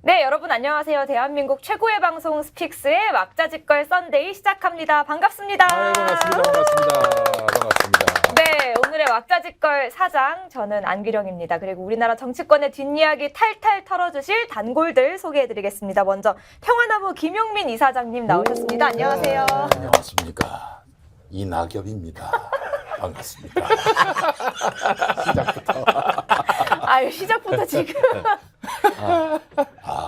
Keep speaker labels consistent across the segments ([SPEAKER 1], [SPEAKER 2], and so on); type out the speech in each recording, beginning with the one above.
[SPEAKER 1] 네, 여러분 안녕하세요. 대한민국 최고의 방송 스픽스의 왁자지껄 썬데이 시작합니다. 반갑습니다.
[SPEAKER 2] 반갑습니다.
[SPEAKER 1] 네, 오늘의 왁자지껄 사장 저는 안규령입니다. 그리고 우리나라 정치권의 뒷이야기 탈탈 털어주실 단골들 소개해드리겠습니다. 먼저 평화나무 김용민 이사장님 나오셨습니다. 안녕하세요.
[SPEAKER 2] 안녕하십니까. 이낙엽입니다. 반갑습니다. 시작부터.
[SPEAKER 1] 아유, 시작부터 지금.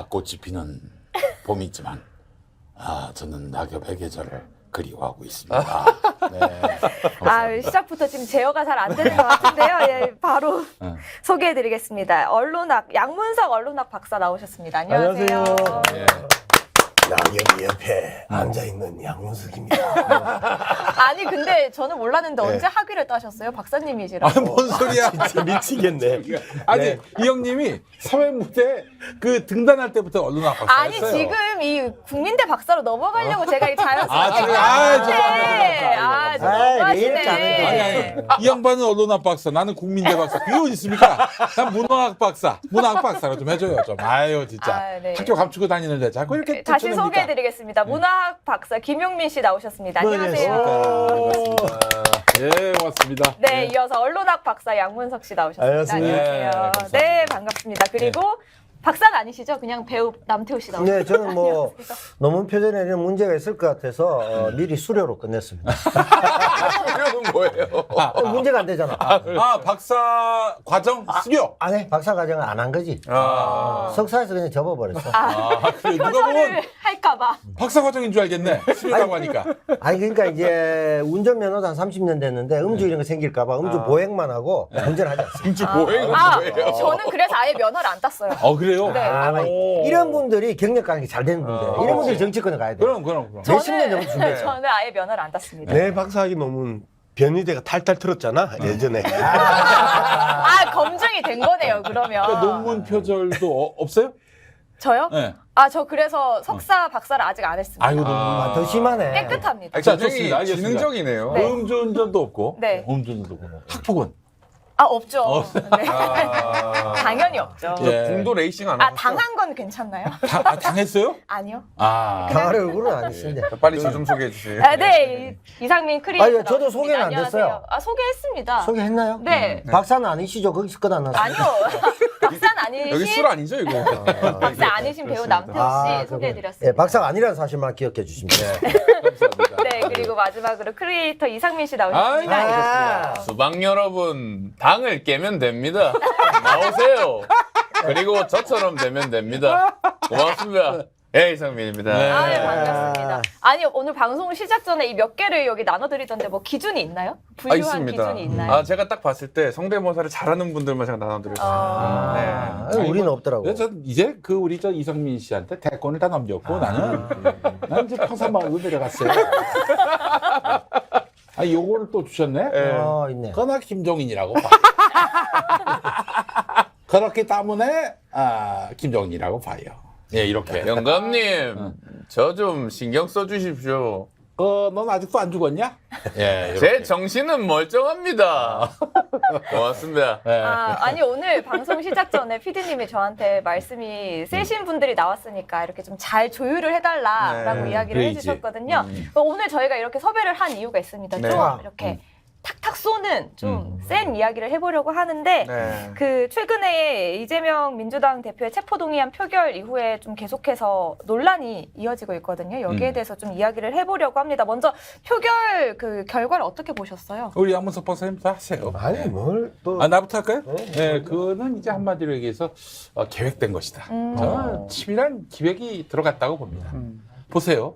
[SPEAKER 2] 꽃이 피는 봄이지만 저는 낙엽의 계절을 그리워하고 있습니다. 네,
[SPEAKER 1] 아유, 시작부터 지금 제어가 잘 안 되는 것 같은데요. 예, 바로 소개해드리겠습니다. 언론학, 양문석 언론학 박사 나오셨습니다. 안녕하세요.
[SPEAKER 2] 네.
[SPEAKER 3] 낙엽이 옆에 앉아있는 양문석입니다.
[SPEAKER 1] 아니, 근데 저는 몰랐는데 언제 학위를 따셨어요? 박사님이시라고.
[SPEAKER 2] 뭔 소리야?
[SPEAKER 3] 진짜 미치겠네.
[SPEAKER 2] 아니
[SPEAKER 3] 네.
[SPEAKER 2] 이 형님이 사회 무대 그 등단할 때부터 언론학
[SPEAKER 1] 아니,
[SPEAKER 2] 박사였어요.
[SPEAKER 1] 지금 이 국민대 박사로 넘어가려고 제가 이 자연스럽게.
[SPEAKER 2] 죄송합니다.
[SPEAKER 1] 너무하시네.
[SPEAKER 2] 아니 이 양반은 언론학 박사, 나는 국민대 박사. 그게 어디 있습니까? 난 문화학 박사, 문화학 박사로 좀 해줘요 좀. 아유 진짜
[SPEAKER 1] 네.
[SPEAKER 2] 학교 감추고 다니는데 자꾸 이렇게
[SPEAKER 1] 다시
[SPEAKER 2] 쫓아냅니까?
[SPEAKER 1] 소개해드리겠습니다. 문화학 박사 김용민 씨 나오셨습니다.
[SPEAKER 3] 네,
[SPEAKER 1] 안녕하세요.
[SPEAKER 2] 반갑습니다. 예, 고맙습니다.
[SPEAKER 1] 네, 이어서 언론학 박사 양문석 씨 나오셨습니다.
[SPEAKER 3] 안녕하세요.
[SPEAKER 1] 안녕하세요. 네, 반갑습니다. 그리고 박사는 아니시죠? 그냥 배우 남태우 씨 나오셨습니다.
[SPEAKER 3] 네, 저는 뭐
[SPEAKER 1] 안녕하세요.
[SPEAKER 3] 논문 표준에 이런 문제가 있을 것 같아서 미리 수료로 끝냈습니다.
[SPEAKER 2] 이거는 뭐예요?
[SPEAKER 3] 문제가 안 되잖아.
[SPEAKER 2] 박사 과정 수료.
[SPEAKER 3] 안 해. 박사 과정을 안 한 거지. 석사에서 그냥 접어버렸어.
[SPEAKER 2] 그래, 누가 보면
[SPEAKER 1] 석사를 할까봐.
[SPEAKER 2] 박사 과정인 줄 알겠네. 수료라고 하니까.
[SPEAKER 3] 아니 그러니까 이제 운전면허도 한 30년 됐는데 음주 이런 거 생길까봐 음주 보행만 하고 운전을 하지 않습니다.
[SPEAKER 2] 뭐예요?
[SPEAKER 1] 저는 그래서 아예 면허를 안 땄어요.
[SPEAKER 2] 그래요?
[SPEAKER 1] 네.
[SPEAKER 3] 이런 분들이 경력 관계 잘 되는 분들, 이런 분들이 정치권에 가야 돼.
[SPEAKER 2] 그럼.
[SPEAKER 3] 몇십 년 정도 준비해요.
[SPEAKER 1] 저는 아예 면허를 안 땄습니다.
[SPEAKER 4] 내 박사학위 논문 변희대가 탈탈 틀었잖아 예전에.
[SPEAKER 1] 검증이 된 거네요, 그러면.
[SPEAKER 2] 그러니까 논문 표절도 없어요?
[SPEAKER 1] 저요?
[SPEAKER 2] 네.
[SPEAKER 1] 저 그래서 석사, 박사를 아직 안 했습니다.
[SPEAKER 2] 아이고 논문.
[SPEAKER 3] 더 심하네.
[SPEAKER 1] 깨끗합니다.
[SPEAKER 2] 자, 좋습니다. 알겠습니다.
[SPEAKER 5] 지능적이네요.
[SPEAKER 1] 네.
[SPEAKER 2] 음주운전도 없고.
[SPEAKER 1] 네.
[SPEAKER 2] 음주운전도 없고. 학폭은?
[SPEAKER 1] 없죠. 네. 당연히 없죠.
[SPEAKER 2] 예.
[SPEAKER 5] 중도 레이싱 안 하고
[SPEAKER 1] 당한 건 괜찮나요?
[SPEAKER 2] 당했어요?
[SPEAKER 1] 아니요.
[SPEAKER 3] 당할 얼굴은 아니신데.
[SPEAKER 5] 빨리 저 좀 소개해 주세요.
[SPEAKER 1] 네, 이상민 크리에이터.
[SPEAKER 3] 아니, 저도
[SPEAKER 1] 나오셨습니다.
[SPEAKER 3] 소개는 안
[SPEAKER 1] 안녕하세요.
[SPEAKER 3] 됐어요.
[SPEAKER 1] 소개했습니다.
[SPEAKER 3] 소개했나요?
[SPEAKER 1] 네.
[SPEAKER 3] 박사는 아니시죠? 거기서 끝 안 났어요.
[SPEAKER 1] 아니요. 박사는 아니신.
[SPEAKER 5] 여기 술 아니죠 이거?
[SPEAKER 1] 박사 아니신 배우 남태우 씨 소개해드렸습니다.
[SPEAKER 3] 예, 박사가 아니라는 사실만 기억해 주시면 돼요.
[SPEAKER 2] 감사합니다.
[SPEAKER 1] 네, 그리고 마지막으로 크리에이터 이상민 씨 나오셨습니다.
[SPEAKER 3] 아,
[SPEAKER 6] 수박 여러분, 당을 깨면 됩니다. 나오세요. 그리고 저처럼 되면 됩니다. 고맙습니다. 예, 이상민입니다.
[SPEAKER 1] 네, 반갑습니다. 아니, 오늘 방송 시작 전에 이 몇 개를 여기 나눠드리던데 뭐 기준이 있나요? 분류한
[SPEAKER 5] 있습니다.
[SPEAKER 1] 기준이 있나요?
[SPEAKER 5] 제가 딱 봤을 때 성대모사를 잘하는 분들만 제가 나눠드렸어요. 네.
[SPEAKER 3] 우리는 없더라고.
[SPEAKER 2] 그래서 전 이제 우리 이상민 씨한테 대권을 다 넘겼고 나는 이제 평산마을로 내려갔어요. 요거를 또 주셨네?
[SPEAKER 3] 있네.
[SPEAKER 2] 그러나 김종인이라고 봐. 그렇기 때문에 김종인이라고 봐요. 예, 이렇게.
[SPEAKER 6] 영감님, 저 좀 신경 써주십시오.
[SPEAKER 2] 넌 아직도 안 죽었냐? 예,
[SPEAKER 6] 제
[SPEAKER 2] 이렇게.
[SPEAKER 6] 정신은 멀쩡합니다. 고맙습니다.
[SPEAKER 2] 예.
[SPEAKER 1] 아니 오늘 방송 시작 전에 PD님이 저한테 말씀이 세신 분들이 나왔으니까 이렇게 좀 잘 조율을 해달라라고
[SPEAKER 5] 네,
[SPEAKER 1] 이야기를
[SPEAKER 2] 그래야지.
[SPEAKER 1] 해주셨거든요. 오늘 저희가 이렇게 섭외를 한 이유가 있습니다.
[SPEAKER 5] 네.
[SPEAKER 1] 좀 이렇게 탁탁 쏘는 좀 센 이야기를 해보려고 하는데
[SPEAKER 5] 네.
[SPEAKER 1] 그 최근에 이재명 민주당 대표의 체포동의안 표결 이후에 좀 계속해서 논란이 이어지고 있거든요. 여기에 대해서 좀 이야기를 해보려고 합니다. 먼저 표결 그 결과를 어떻게 보셨어요?
[SPEAKER 2] 우리 양문석 박사님부터 하세요.
[SPEAKER 3] 아니 뭘 또.
[SPEAKER 2] 나부터 할까요? 네, 그거는 이제 한마디로 얘기해서 계획된 것이다. 저는 치밀한 기획이 들어갔다고 봅니다. 보세요.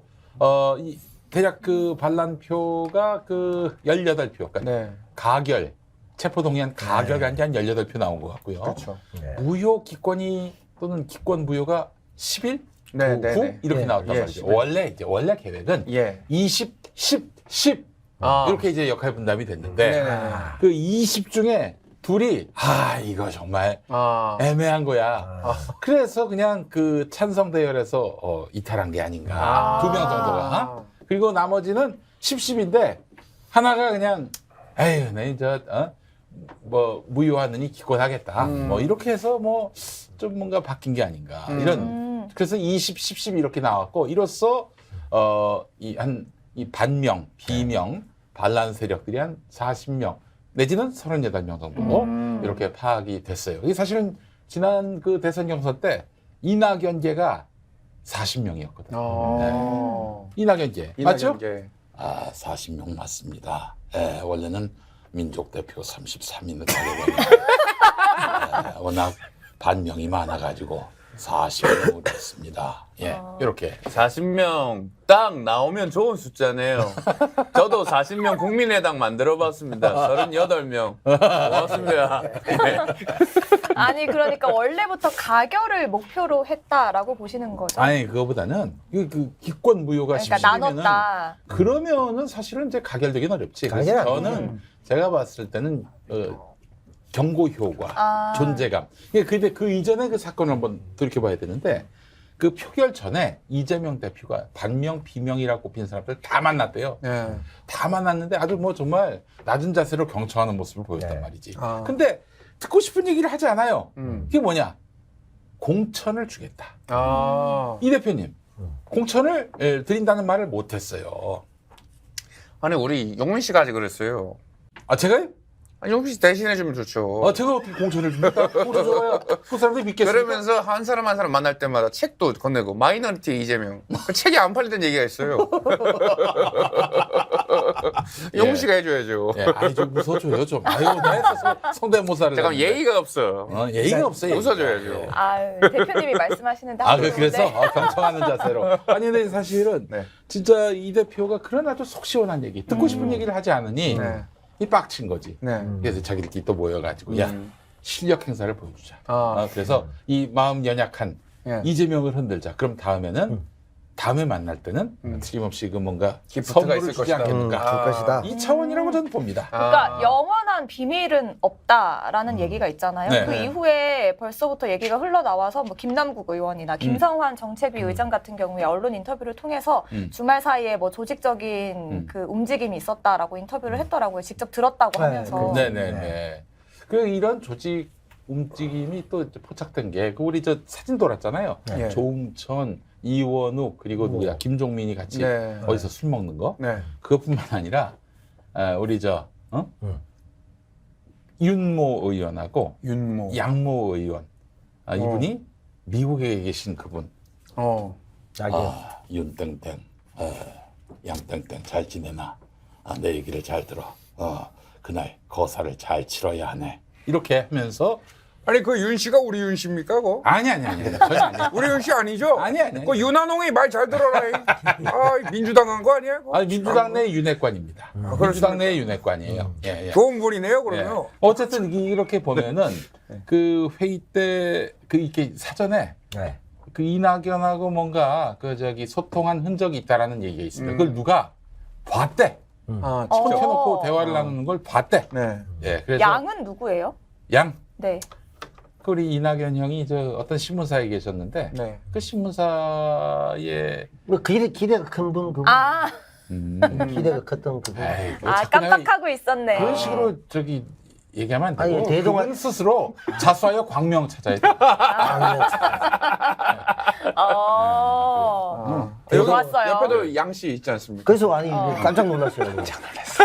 [SPEAKER 2] 대략 그 반란표가 18표. 그러니까
[SPEAKER 5] 네.
[SPEAKER 2] 가결, 체포동의안 가결한 게 한 18표 나온 것 같고요.
[SPEAKER 5] 그렇죠.
[SPEAKER 2] 무효 기권이 또는 기권 무효가 11?
[SPEAKER 5] 네,
[SPEAKER 2] 9?
[SPEAKER 5] 네, 네.
[SPEAKER 2] 이렇게 나왔단
[SPEAKER 5] 예,
[SPEAKER 2] 말이죠.
[SPEAKER 5] 11.
[SPEAKER 2] 원래 계획은
[SPEAKER 5] 예.
[SPEAKER 2] 20, 10 이렇게 이제 역할 분담이 됐는데
[SPEAKER 5] 네.
[SPEAKER 2] 그 20 중에 둘이 이거 정말 애매한 거야. 그래서 그냥 그 찬성 대열에서 이탈한 게 아닌가. 2명 정도가. 그리고 나머지는 10인데 하나가 그냥 에휴, 뭐 무효하느니 기권하겠다. 뭐 이렇게 해서 뭐 좀 뭔가 바뀐 게 아닌가. 이런 그래서 20, 10, 이렇게 나왔고 이로써 이 반명, 비명, 반란 세력들이 한 40명 내지는 38명 정도 이렇게 파악이 됐어요. 이게 사실은 지난 그 대선 경선 때 이낙연계가 40명이었거든요. 이낙연계 맞죠?
[SPEAKER 5] 이낙연계.
[SPEAKER 2] 40명 맞습니다. 원래는 민족 대표 33인을 가려고 워낙 반명이 많아가지고 40명으로 했습니다. 이렇게
[SPEAKER 6] 40명 딱 나오면 좋은 숫자네요. 저도 40명 국민의당 만들어봤습니다. 38명. 고맙습니다. 네.
[SPEAKER 1] 아니 그러니까 원래부터 가결을 목표로 했다라고 보시는 거죠?
[SPEAKER 2] 아니 그거보다는 그 기권 무효가
[SPEAKER 1] 그러니까
[SPEAKER 2] 17이면은
[SPEAKER 1] 나눴다.
[SPEAKER 2] 그러면은 사실은 이제 가결되긴 어렵지. 그래서
[SPEAKER 3] 가결 안
[SPEAKER 2] 저는 제가 봤을 때는 경고 효과, 존재감. 근데 그 이전에 그 사건을 한번 돌이켜봐야 되는데 그 표결 전에 이재명 대표가 반명, 비명이라고 꼽힌 사람들 다 만났대요.
[SPEAKER 5] 네.
[SPEAKER 2] 다 만났는데 아주 뭐 정말 낮은 자세로 경청하는 모습을 보였단 말이지.
[SPEAKER 5] 아.
[SPEAKER 2] 근데 듣고 싶은 얘기를 하지 않아요.
[SPEAKER 5] 음.
[SPEAKER 2] 그게 뭐냐? 공천을 주겠다.
[SPEAKER 5] 아.
[SPEAKER 2] 이 대표님, 공천을 드린다는 말을 못했어요.
[SPEAKER 5] 아니 우리 용민 씨가 아직 그랬어요.
[SPEAKER 2] 아, 제가요?
[SPEAKER 5] 아니, 용민 씨 대신해주면 좋죠.
[SPEAKER 2] 제가 어떻게 공천을 줍니까? 공천 줘야 그 사람들이 믿겠습니까?
[SPEAKER 5] 그러면서 한 사람 한 사람 만날 때마다 책도 건네고 마이너리티 이재명 그 책이 안 팔리던 얘기가 있어요. 용민 씨가 해줘야죠.
[SPEAKER 2] 아니 좀 웃어줘요 좀. 아유, 나 성대모사를.
[SPEAKER 5] 잠깐
[SPEAKER 2] 하는데.
[SPEAKER 5] 예의가 없어.
[SPEAKER 2] 예의가 없어요.
[SPEAKER 5] 웃어줘야죠.
[SPEAKER 1] 대표님이 말씀하시는데
[SPEAKER 2] 그래서 경청하는 자세로. 아니 근데 사실은
[SPEAKER 5] 네.
[SPEAKER 2] 진짜 이 대표가 그런 아주 속 시원한 얘기, 듣고 싶은 얘기를 하지 않으니
[SPEAKER 5] 네.
[SPEAKER 2] 이 빡친 거지.
[SPEAKER 5] 네.
[SPEAKER 2] 그래서 자기들끼리 또 모여가지고 야 실력 행사를 보여주자.
[SPEAKER 5] 아.
[SPEAKER 2] 그래서 이 마음 연약한
[SPEAKER 5] 예.
[SPEAKER 2] 이재명을 흔들자. 그럼 다음에는 다음에 만날 때는 틀림없이 그 뭔가
[SPEAKER 5] 기프트가
[SPEAKER 2] 선물을
[SPEAKER 5] 있을
[SPEAKER 2] 주지
[SPEAKER 5] 것이다.
[SPEAKER 2] 않겠는가.
[SPEAKER 3] 줄 것이다.
[SPEAKER 2] 이 차원이라고 저는 봅니다.
[SPEAKER 1] 그러니까 영원한 비밀은 없다라는 얘기가 있잖아요.
[SPEAKER 2] 네.
[SPEAKER 1] 그 이후에 벌써부터 얘기가 흘러나와서 뭐 김남국 의원이나 김성환 정책위 의장 같은 경우에 언론 인터뷰를 통해서 주말 사이에 뭐 조직적인 그 움직임이 있었다라고 인터뷰를 했더라고요. 직접 들었다고
[SPEAKER 3] 네,
[SPEAKER 1] 하면서.
[SPEAKER 2] 네네네. 그 이런 조직 움직임이 또 이제 포착된 게 그 우리 저 사진 돌았잖아요.
[SPEAKER 5] 네.
[SPEAKER 2] 조웅천, 이원욱 그리고 누구야 김종민이 같이
[SPEAKER 5] 네.
[SPEAKER 2] 어디서 술 먹는 거.
[SPEAKER 5] 네.
[SPEAKER 2] 그것뿐만 아니라 우리 윤모 의원하고
[SPEAKER 5] 윤모.
[SPEAKER 2] 양모 의원 이분이 미국에 계신 그분. 윤땡땡, 양땡땡 잘 지내나? 내 얘기를 잘 들어. 그날 거사를 잘 치러야 하네. 이렇게 하면서
[SPEAKER 5] 아니 그 윤 씨가 우리 윤 씨입니까? 그거?
[SPEAKER 2] 아니 전혀 아니야.
[SPEAKER 5] 우리 윤 씨 아니죠?
[SPEAKER 2] 아니.
[SPEAKER 5] 그 윤한홍이 말 잘 들어라. 민주당 한 거 아니야? 그거?
[SPEAKER 2] 아니 민주당 내 윤핵관입니다. 민주당 내 윤핵관이에요. 예.
[SPEAKER 5] 좋은 분이네요,
[SPEAKER 2] 예.
[SPEAKER 5] 그러면.
[SPEAKER 2] 어쨌든 이렇게 보면은 그 회의 때 그 이렇게 사전에
[SPEAKER 3] 네.
[SPEAKER 2] 그 이낙연하고 뭔가 그 저기 소통한 흔적이 있다라는 얘기가 있습니다. 그걸 누가 봤대.
[SPEAKER 5] 아,
[SPEAKER 1] 어.
[SPEAKER 5] 직접.
[SPEAKER 2] 켜놓고 대화를 나누는 걸 봤대.
[SPEAKER 5] 네.
[SPEAKER 2] 예. 그래서
[SPEAKER 1] 양은 누구예요?
[SPEAKER 2] 양.
[SPEAKER 1] 네.
[SPEAKER 2] 그 우리 이낙연 형이 저 어떤 신문사에 계셨는데
[SPEAKER 5] 네.
[SPEAKER 2] 그 신문사에
[SPEAKER 3] 뭐 기대가 큰 분 그분. 기대가 컸던 그분.
[SPEAKER 2] 에이, 뭐 자꾸 내가
[SPEAKER 1] 깜빡하고 있었네.
[SPEAKER 2] 그런 식으로 저기 얘기하면 안 되고
[SPEAKER 3] 아니, 대동아-
[SPEAKER 2] 그분 스스로 자수하여 광명 찾아야 돼.
[SPEAKER 5] 여기
[SPEAKER 1] 좋았어요.
[SPEAKER 5] 옆에도 양 씨 있지 않습니까?
[SPEAKER 3] 그래서 아니 깜짝 놀랐어요. 깜짝 놀랐어.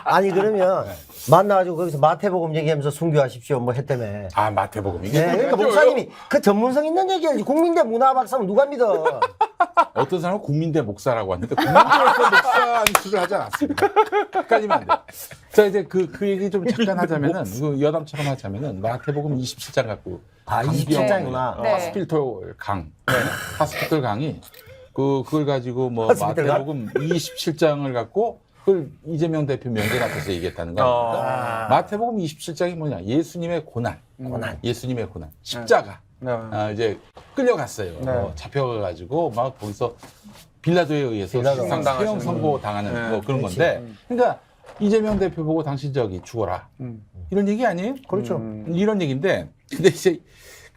[SPEAKER 3] 아니 그러면 만나가지고 거기서 마태복음 얘기하면서 순교하십시오 뭐 했다며.
[SPEAKER 2] 마태복음 이게
[SPEAKER 3] 네, 그러니까 목사님이 그 전문성 있는 얘기야지. 국민대 문화 박사면 누가 믿어?
[SPEAKER 2] 어떤 사람은 국민대 목사라고 하는데 국민대에서 목사 안수를 하지 않았습니다. 헷갈리면 안 돼. 자 이제 그 얘기 좀 잠깐 하자면은 그 여담처럼 하자면은 마태복음 27장 갖고
[SPEAKER 3] 27장이구나.
[SPEAKER 1] 네.
[SPEAKER 2] 하스피털 강, 하스피털 강이 그걸 가지고 뭐
[SPEAKER 3] 하스피털 강?
[SPEAKER 2] 마태복음 27장을 갖고 그걸 이재명 대표 명절 앞에서 얘기했다는 거 아닙니까? 마태복음 27장이 뭐냐? 예수님의 고난, 예수님의 고난, 십자가.
[SPEAKER 5] 네.
[SPEAKER 2] 이제 끌려갔어요.
[SPEAKER 5] 네.
[SPEAKER 2] 잡혀가가지고 막 거기서 빌라도에 의해서
[SPEAKER 3] 빌라도.
[SPEAKER 2] 사형 선고 당하는
[SPEAKER 5] 네.
[SPEAKER 2] 뭐 그런
[SPEAKER 3] 그렇지.
[SPEAKER 2] 건데, 그러니까 이재명 대표 보고 당신 저기 죽어라 이런 얘기 아니에요?
[SPEAKER 3] 그렇죠.
[SPEAKER 2] 이런 얘기인데, 근데 이제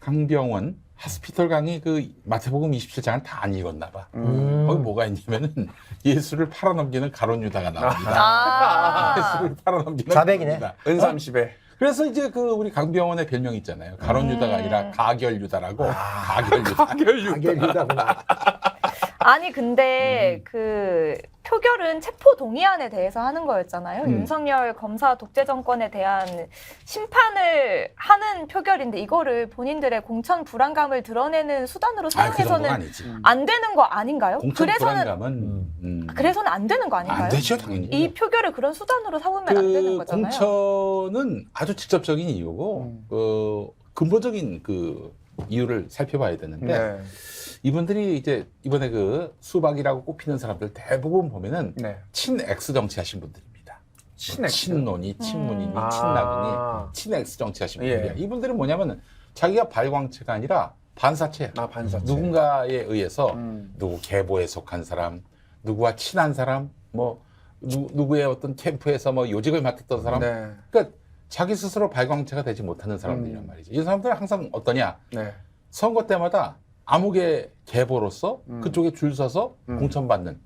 [SPEAKER 2] 강병원 하스피털 강이 그 마태복음 27장을 다 안 읽었나 봐. 거기 뭐가 있냐면은 예수를 팔아넘기는 가룟 유다가 나옵니다. 예수를 팔아넘기는
[SPEAKER 3] 자백이네.
[SPEAKER 2] 가룟 유다.
[SPEAKER 5] 은삼십에.
[SPEAKER 2] 그래서 이제 그 우리 강병원의 별명이 있잖아요. 가론유다가 아니라 가결유다라고. 가결유다.
[SPEAKER 3] 가결유다구나.
[SPEAKER 1] 아니 근데 그 표결은 체포 동의안에 대해서 하는 거였잖아요. 윤석열 검사 독재 정권에 대한 심판을 하는 표결인데 이거를 본인들의 공천 불안감을 드러내는 수단으로
[SPEAKER 2] 그 정도는
[SPEAKER 1] 사용해서는
[SPEAKER 2] 아니지.
[SPEAKER 1] 안 되는 거 아닌가요?
[SPEAKER 2] 공천 불안감은
[SPEAKER 1] 그래서는 안 되는 거 아닌가요?
[SPEAKER 2] 안 되죠, 당연히.
[SPEAKER 1] 이 표결을 그런 수단으로 삼으면 안 되는
[SPEAKER 2] 그
[SPEAKER 1] 거잖아요.
[SPEAKER 2] 공천은 아주 직접적인 이유고 근본적인 그 이유를 살펴봐야 되는데
[SPEAKER 5] 네.
[SPEAKER 2] 이분들이 이제 이번에 그 수박이라고 꼽히는 사람들 대부분 보면은
[SPEAKER 5] 네.
[SPEAKER 2] 친X 정치 하신 분들입니다.
[SPEAKER 5] 친X?
[SPEAKER 2] 친논이, 친문이니,
[SPEAKER 5] 아.
[SPEAKER 2] 친낙이니, 친X 정치 하신
[SPEAKER 5] 예.
[SPEAKER 2] 분들이야. 이분들은 뭐냐면은 자기가 발광체가 아니라 반사체야.
[SPEAKER 5] 반사체.
[SPEAKER 2] 누군가에 의해서
[SPEAKER 5] 음.
[SPEAKER 2] 누구 계보에 속한 사람, 누구와 친한 사람, 뭐 누구의 어떤 캠프에서 뭐 요직을 맡았던 사람.
[SPEAKER 5] 네.
[SPEAKER 2] 그러니까 자기 스스로 발광체가 되지 못하는 사람들이란 말이죠. 이 사람들은 항상 어떠냐?
[SPEAKER 5] 네.
[SPEAKER 2] 선거 때마다 암흑의 계보로서 그쪽에 줄 서서 공천받는.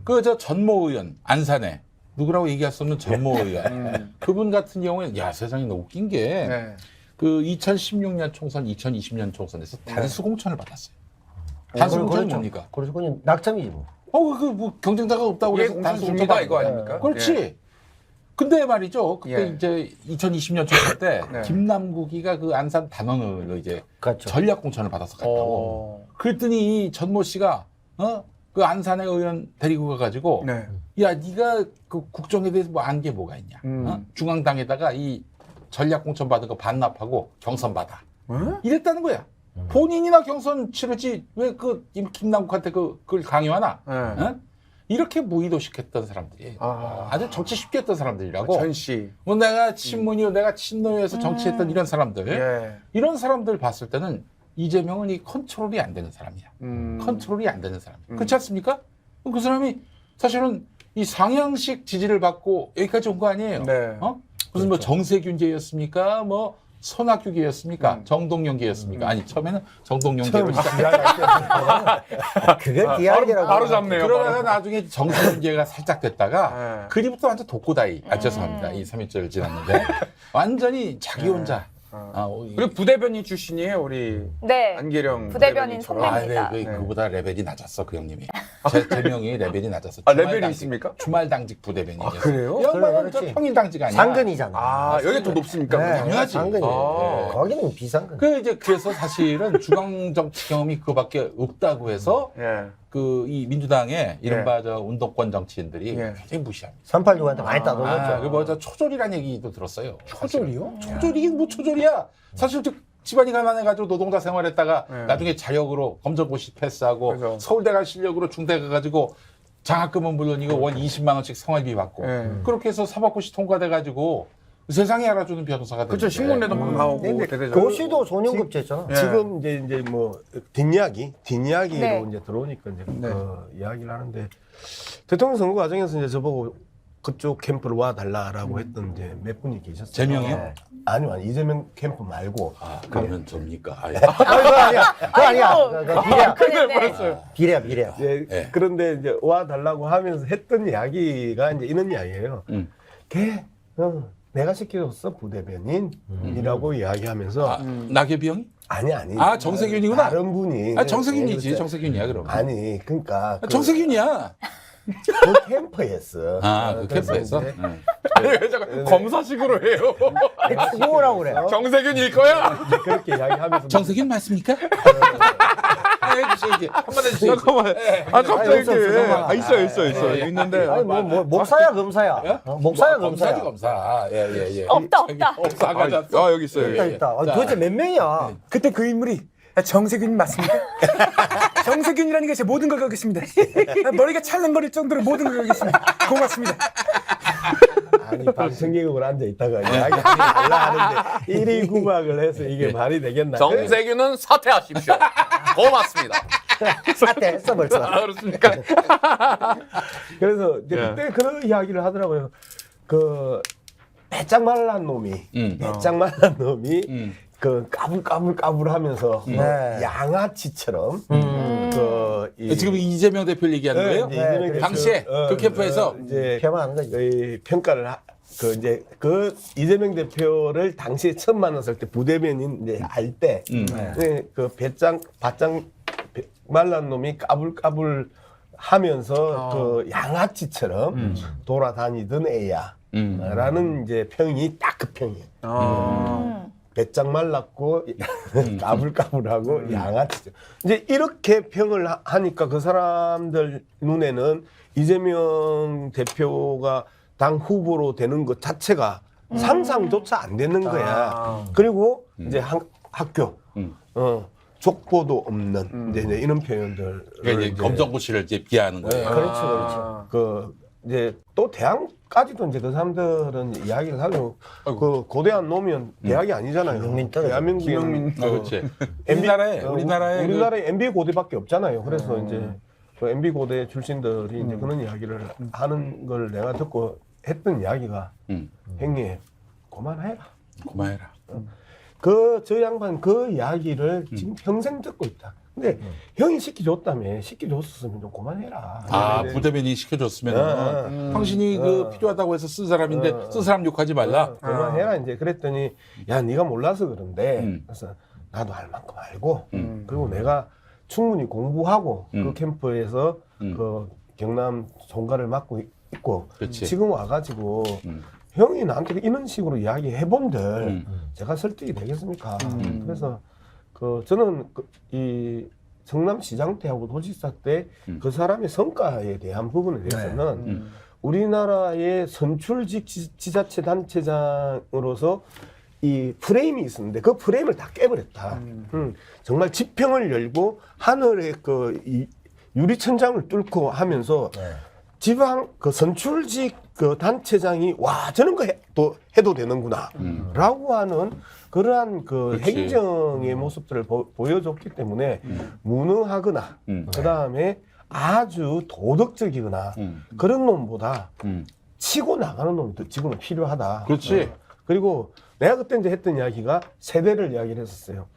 [SPEAKER 2] 그 저 전모 의원 안산에 누구라고 얘기할 수 없는 전모 의원. 그분 같은 경우에는 야 세상에 너무 웃긴 게
[SPEAKER 5] 네.
[SPEAKER 2] 그 2016년 총선, 2020년 총선에서 단수 공천을 받았어요. 단수 공천이 뭡니까?
[SPEAKER 3] 그래서 그냥 낙점이지 뭐.
[SPEAKER 2] 뭐 경쟁자가 없다고
[SPEAKER 5] 이게
[SPEAKER 2] 그래서
[SPEAKER 5] 공천
[SPEAKER 2] 단수
[SPEAKER 5] 줍니다
[SPEAKER 2] 공천
[SPEAKER 5] 이거 아닙니까?
[SPEAKER 2] 그렇지.
[SPEAKER 5] 예.
[SPEAKER 2] 근데 말이죠. 그때
[SPEAKER 5] 예.
[SPEAKER 2] 이제 2020년 총선 때
[SPEAKER 5] 네.
[SPEAKER 2] 김남국이가 그 안산 단원을 이제
[SPEAKER 3] 그렇죠.
[SPEAKER 2] 전략 공천을 받아서 갔다고. 그랬더니 이 전모 씨가 그 안산의 의원 데리고 가가지고
[SPEAKER 5] 네.
[SPEAKER 2] 야 네가 그 국정에 대해서 뭐 안 게 뭐가 있냐? 중앙당에다가 이 전략 공천 받은 거 반납하고 경선 받아. 이랬다는 거야. 본인이나 경선 치르지 왜 그 김남국한테 그걸 강요하나?
[SPEAKER 5] 네.
[SPEAKER 2] 어? 이렇게 무의도시켰던 사람들이 아주 정치 쉽게 했던 사람들이라고.
[SPEAKER 5] 전시.
[SPEAKER 2] 뭐 내가 친문이요, 내가 친노여서 정치했던 이런 사람들,
[SPEAKER 5] 예.
[SPEAKER 2] 이런 사람들 봤을 때는 이재명은 이 컨트롤이 안 되는 사람이야. 컨트롤이 안 되는 사람. 그렇지 않습니까? 그 사람이 사실은 이 상향식 지지를 받고 여기까지 온 거 아니에요.
[SPEAKER 5] 네.
[SPEAKER 2] 무슨 뭐 정세균계였습니까? 뭐 손학규계였습니까? 정동영계였습니까? 아니 처음에는 정동영계로 시작.
[SPEAKER 3] 그걸 기하게라고.
[SPEAKER 5] 바로 잡네요.
[SPEAKER 2] 그러다가 나중에 정세균계가 살짝 됐다가
[SPEAKER 5] 네.
[SPEAKER 2] 그리부터 완전 독고다이. 죄송합니다. 이 3일절을 지났는데 완전히 자기 혼자.
[SPEAKER 5] 그리고 부대변인 출신이에요 우리
[SPEAKER 1] 네.
[SPEAKER 5] 안기령
[SPEAKER 1] 부대변인
[SPEAKER 5] 부대변인처럼.
[SPEAKER 1] 선배입니다.
[SPEAKER 2] 네,
[SPEAKER 5] 네.
[SPEAKER 2] 그보다 레벨이 낮았어 그 형님이. 제 명이 레벨이 낮았어.
[SPEAKER 5] 레벨이 있습니까?
[SPEAKER 2] 주말 당직 부대변인이었어.
[SPEAKER 5] 아, 그래요?
[SPEAKER 2] 영광은 저
[SPEAKER 3] 그렇지.
[SPEAKER 2] 평일 당직 아니야.
[SPEAKER 3] 상근이잖아.
[SPEAKER 5] 아 여기 더 높습니까?
[SPEAKER 3] 네,
[SPEAKER 2] 당연하지.
[SPEAKER 3] 상근이.
[SPEAKER 5] 아.
[SPEAKER 3] 거기는 비상근.
[SPEAKER 2] 그래서 사실은 중앙 정치 경험이 그거밖에 없다고 해서
[SPEAKER 5] 예.
[SPEAKER 2] 그 이 민주당의 이른바 저 운동권 정치인들이
[SPEAKER 5] 예.
[SPEAKER 2] 굉장히 무시합니다.
[SPEAKER 3] 386한테 많이 따돌렸죠.
[SPEAKER 2] 그뭐저 초졸이라는 얘기도 들었어요.
[SPEAKER 5] 초졸이요?
[SPEAKER 2] 초졸이 뭐 초졸이야? 사실 저 집안이 가난해가지고 노동자 생활했다가
[SPEAKER 5] 네.
[SPEAKER 2] 나중에 자력으로 검정고시 패스하고
[SPEAKER 5] 그죠.
[SPEAKER 2] 서울대 갈 실력으로 중대 가가지고 장학금은 물론이고 월 20만 원씩 생활비 받고
[SPEAKER 5] 네.
[SPEAKER 2] 그렇게 해서 사법고시 통과돼가지고 세상에 알아주는 변호사가
[SPEAKER 5] 그렇죠.
[SPEAKER 2] 됐는데.
[SPEAKER 5] 신문에도 막 나오고
[SPEAKER 4] 근데
[SPEAKER 5] 대대적으로.
[SPEAKER 3] 고시도 소년급제했잖아.
[SPEAKER 5] 예.
[SPEAKER 4] 지금 이제 뭐 뒷이야기로
[SPEAKER 1] 네.
[SPEAKER 4] 이제 들어오니까 이제
[SPEAKER 5] 네.
[SPEAKER 4] 그 이야기를 하는데 대통령 선거 과정에서 이제 저보고 그쪽 캠프로 와 달라라고 했던 이제 몇 분이 계셨어요.
[SPEAKER 2] 제명이요?
[SPEAKER 4] 네. 아니요, 이재명 캠프 말고.
[SPEAKER 2] 그러면 접니까?
[SPEAKER 3] 그거 아니야. 그거 아니야. 그거 비례야.
[SPEAKER 1] 그랬네.
[SPEAKER 3] 비례야.
[SPEAKER 4] 예,
[SPEAKER 2] 네.
[SPEAKER 4] 그런데 이제 와 달라고 하면서 했던 이야기가 이제 이런 이야기예요. 걔 내가 시켜줬어 부대변인이라고 이야기하면서
[SPEAKER 2] 나계비 형이?
[SPEAKER 4] 아니
[SPEAKER 2] 정세균이구나.
[SPEAKER 4] 다른 분이
[SPEAKER 2] 정세균이지.
[SPEAKER 4] 그랬어요.
[SPEAKER 2] 정세균이야 그럼.
[SPEAKER 4] 아니 그러니까
[SPEAKER 2] 정세균이야.
[SPEAKER 4] 그 캠프였어.
[SPEAKER 2] 그 캠프에서.
[SPEAKER 4] 그래서 이제
[SPEAKER 5] 아니 왜 자꾸 검사식으로 해요?
[SPEAKER 3] 추구라고 그래.
[SPEAKER 5] 정세균일 거야?
[SPEAKER 4] 이제 그렇게 이야기하면서
[SPEAKER 2] 정세균 맞습니까? 해주셔야지. 한번 해주세요.
[SPEAKER 5] 잠깐만. 아 갑자기
[SPEAKER 3] 없어,
[SPEAKER 5] 이렇게.
[SPEAKER 3] 없어.
[SPEAKER 5] 있어요. 있는데.
[SPEAKER 3] 아니 뭐 목사야 검사야. 목사야 검사야.
[SPEAKER 2] 검사. 예.
[SPEAKER 1] 없다 없다.
[SPEAKER 2] 없다가 잤어.
[SPEAKER 5] 아 여기 있어요.
[SPEAKER 3] 있다
[SPEAKER 5] 여기.
[SPEAKER 3] 있다. 도대체 몇 명이야?
[SPEAKER 7] 그때 그 인물이 정세균 맞습니까? 정세균이라는 게 제 모든 걸 걸겠습니다. 머리가 찰랑거릴 정도로 모든 걸 걸겠습니다. 고맙습니다.
[SPEAKER 4] 아니 방청객으로 앉아 있다가 이야기하지 말라 하는데 일이 구박을 해서 이게 말이 되겠나?
[SPEAKER 5] 정세균은 사퇴하십시오. 고맙습니다.
[SPEAKER 3] 사퇴했어 벌써.
[SPEAKER 5] 아, 그렇습니까?
[SPEAKER 4] 그래서 이제
[SPEAKER 5] 예.
[SPEAKER 4] 그때 그런 이야기를 하더라고요. 그 배짱 말란 놈이 그 까불까불하면서
[SPEAKER 3] 네.
[SPEAKER 4] 양아치처럼
[SPEAKER 2] 지금 이재명 대표를 얘기하는 거예요?
[SPEAKER 4] 이재명 대표,
[SPEAKER 2] 당시에 그 캠프에서
[SPEAKER 4] 이제
[SPEAKER 3] 폄하하는 거지.
[SPEAKER 4] 평가를 그 이제 그 이재명 대표를 당시에 처음 만났을 때 부대변인 이제 할 때 그 바짱 말란 놈이 까불까불 하면서 그 양아치처럼 돌아다니던 애야. 라는 이제 평이 딱 그 평이에요. 배짱 말랐고 까불까불하고 양아치죠. 이제 이렇게 평을 하니까 그 사람들 눈에는 이재명 대표가 당 후보로 되는 것 자체가 상상조차 안 되는 거야. 그리고 이제 학교, 족보도 없는 이제 이런 표현들.
[SPEAKER 2] 그러니까 이제 검정고 씨를 이제 비하하는 거예요.
[SPEAKER 3] 그렇죠.
[SPEAKER 4] 그 이제 또 대학까지도 이제 그 사람들은 이야기를 하고 그 고대한 놓으면 대학이 아니잖아요.
[SPEAKER 3] 김용민 떨어져.
[SPEAKER 4] 대한민국에
[SPEAKER 2] 그렇지.
[SPEAKER 4] MB,
[SPEAKER 2] 우리나라에
[SPEAKER 4] 우리나라에 MB 고대밖에 없잖아요. 그래서 이제 그 MB 고대 출신들이 이제 그런 이야기를 하는 걸 내가 듣고 했던 이야기가 형님 그만해라.
[SPEAKER 2] 그만해라.
[SPEAKER 4] 저 양반 그 이야기를 지금 평생 듣고 있다. 근데 형이 시켜줬다며 시켜줬었으면 좀 그만해라.
[SPEAKER 2] 아,
[SPEAKER 4] 네.
[SPEAKER 2] 부대변인이 시켜줬으면 당신이 그 필요하다고 해서 쓴 사람인데 쓴 사람 욕하지 말라.
[SPEAKER 4] 그만해라 이제 그랬더니 야 네가 몰라서 그런데 그래서 나도 할 만큼 알고 그리고 내가 충분히 공부하고 그 캠프에서 그 경남 총괄을 맡고 있고
[SPEAKER 2] 그렇지.
[SPEAKER 4] 지금 와가지고 형이 나한테 이런 식으로 이야기해본들 제가 설득이 되겠습니까? 그래서 그 저는 이 성남시장 때하고 도지사 때 그 사람의 성과에 대한 부분에 대해서는 우리나라의 선출직 지자체 단체장으로서 이 프레임이 있었는데 그 프레임을 다 깨버렸다. 정말 지평을 열고 하늘의 이 유리천장을 뚫고 하면서 지방 그 선출직 그 단체장이 와 저런 거 해도 되는구나라고 하는 그러한 그
[SPEAKER 2] 그렇지.
[SPEAKER 4] 행정의 모습들을 보여줬기 때문에 무능하거나 그 다음에 아주 도덕적이거나 그런 놈보다 치고 나가는 놈이 더 지금은 필요하다.
[SPEAKER 2] 그렇지.
[SPEAKER 4] 그리고 내가 그때 이제 했던 이야기가 세대를 이야기를 했었어요.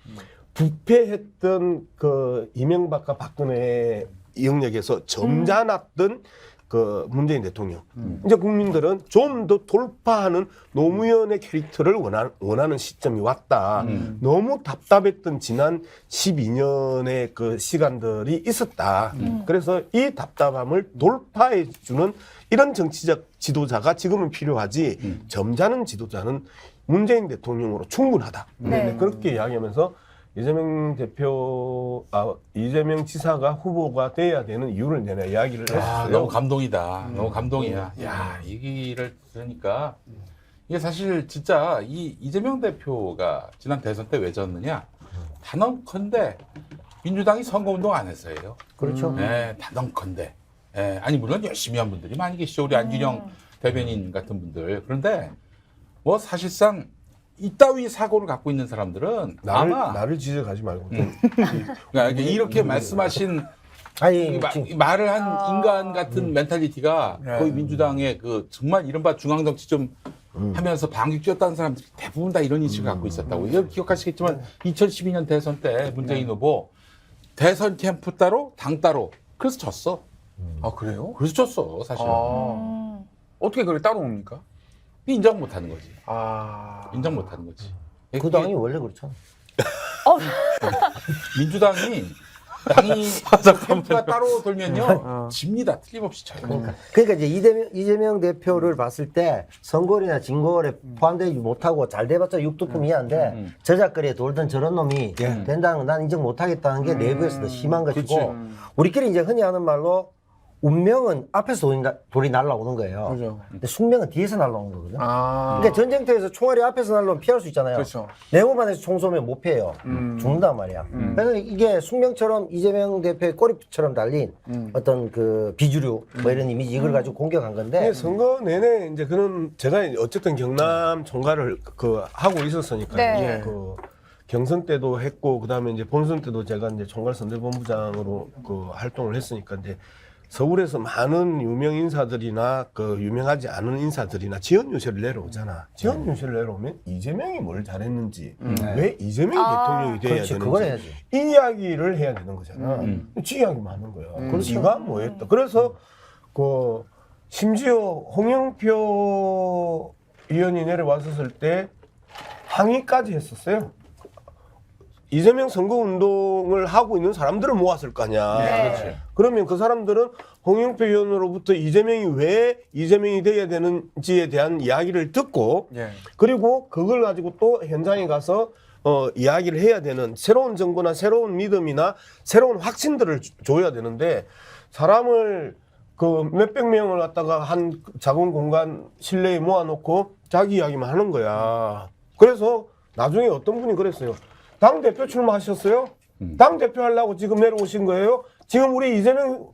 [SPEAKER 4] 부패했던 그 이명박과 박근혜 영역에서 점잖았던 그 문재인 대통령. 이제 국민들은 좀 더 돌파하는 노무현의 캐릭터를 원하는 시점이 왔다. 너무 답답했던 지난 12년의 그 시간들이 있었다. 그래서 이 답답함을 돌파해주는 이런 정치적 지도자가 지금은 필요하지 점잖은 지도자는 문재인 대통령으로 충분하다.
[SPEAKER 1] 네.
[SPEAKER 4] 그렇게 이야기하면서 이재명 지사가 후보가 돼야 되는 이유를 내가 이야기를 했어요.
[SPEAKER 2] 아, 너무 감동이다. 너무 감동이야. 야, 이 얘기를 들으니까 이게 사실 진짜 이재명 대표가 지난 대선 때 왜 졌느냐? 단언컨대 민주당이 선거운동 안 했어요.
[SPEAKER 3] 그렇죠.
[SPEAKER 2] 네, 단언컨대. 네, 아니 물론 열심히 한 분들이 많이 계시죠. 우리 안준영 대변인 같은 분들. 그런데 뭐 사실상 이따위 사고를 갖고 있는 사람들은 아마
[SPEAKER 4] 나를 지적하지 말고
[SPEAKER 2] 그러니까 이렇게 말씀하신
[SPEAKER 3] 아니
[SPEAKER 2] 말을 한 인간 같은 멘탈리티가 거의 민주당의 그 정말 이른바 중앙정치 좀 하면서 방귀 뀌었다는 사람들이 대부분 다 이런 인식을 갖고 있었다고. 이거 기억하시겠지만 2012년 대선 때 문재인 후보 대선 캠프 따로 당 따로 그래서 졌어.
[SPEAKER 5] 아 그래요?
[SPEAKER 2] 그래서 졌어 사실은.
[SPEAKER 5] 어떻게 그렇게 따로 옵니까?
[SPEAKER 2] 인정 못하는 거지.
[SPEAKER 5] 아
[SPEAKER 2] 인정 못하는 거지.
[SPEAKER 3] 그 당이 원래 그렇잖아.
[SPEAKER 2] 민주당이 당이 캠프가 따로 돌면요 집니다. 틀림없이 져요.
[SPEAKER 3] 그러니까 이제 이재명 대표를 봤을 때 선거리나 진거리에 포함되지 못하고 잘 돼봤자 육두품 이하인데 저작거리에 돌던 저런 놈이 된다는 건 난 인정 못하겠다는 게 내부에서도 심한 것이고 우리끼리 이제 흔히 하는 말로 운명은 앞에서 돌이 날아오는 거예요.
[SPEAKER 5] 그렇죠.
[SPEAKER 3] 근데 숙명은 뒤에서 날아오는 거거든요.
[SPEAKER 5] 아
[SPEAKER 3] 그러니까 전쟁터에서 총알이 앞에서 날아오면 피할 수 있잖아요.
[SPEAKER 5] 그렇죠.
[SPEAKER 3] 네모반에서 총 쏘면 못 피해요. 죽는단 말이야. 그래서 이게 숙명처럼 이재명 대표의 꼬리처럼 달린 어떤 그 비주류 뭐 이런 이미지 이걸 가지고 공격한 건데
[SPEAKER 4] 선거 내내 이제 그런 제가 어쨌든 경남 총괄을 그 하고 있었으니까
[SPEAKER 1] 네.
[SPEAKER 4] 그 경선 때도 했고 그다음에 이제 본선 때도 제가 이제 총괄 선대본부장으로 그 활동을 했으니까 이제 서울에서 많은 유명 인사들이나 그 유명하지 않은 인사들이나 지원 유세를 내려오잖아. 지원 유세를 내려오면 이재명이 뭘 잘했는지, 왜 이재명이 대통령이 돼야
[SPEAKER 3] 그렇지,
[SPEAKER 4] 되는지
[SPEAKER 3] 그걸 해야지.
[SPEAKER 4] 이 이야기를 해야 되는 거잖아. 지 이야기만 하는 거야. 그래서 네가 뭐 했다. 그래서 그 심지어 홍영표 의원이 내려왔었을 때 항의까지 했었어요. 이재명 선거운동을 하고 있는 사람들을 모았을 거 아니야.
[SPEAKER 1] 네.
[SPEAKER 4] 그러면 그 사람들은 홍영표 의원으로부터 이재명이 왜 이재명이 돼야 되는지에 대한 이야기를 듣고
[SPEAKER 5] 예.
[SPEAKER 4] 그리고 그걸 가지고 또 현장에 가서 이야기를 해야 되는 새로운 정보나 새로운 믿음이나 새로운 확신들을 줘야 되는데 사람을 그 몇백 명을 갖다가 한 작은 공간 실내에 모아놓고 자기 이야기만 하는 거야. 그래서 나중에 어떤 분이 그랬어요. 당 대표 출마하셨어요? 당 대표 하려고 지금 내려오신 거예요? 지금 우리 이재명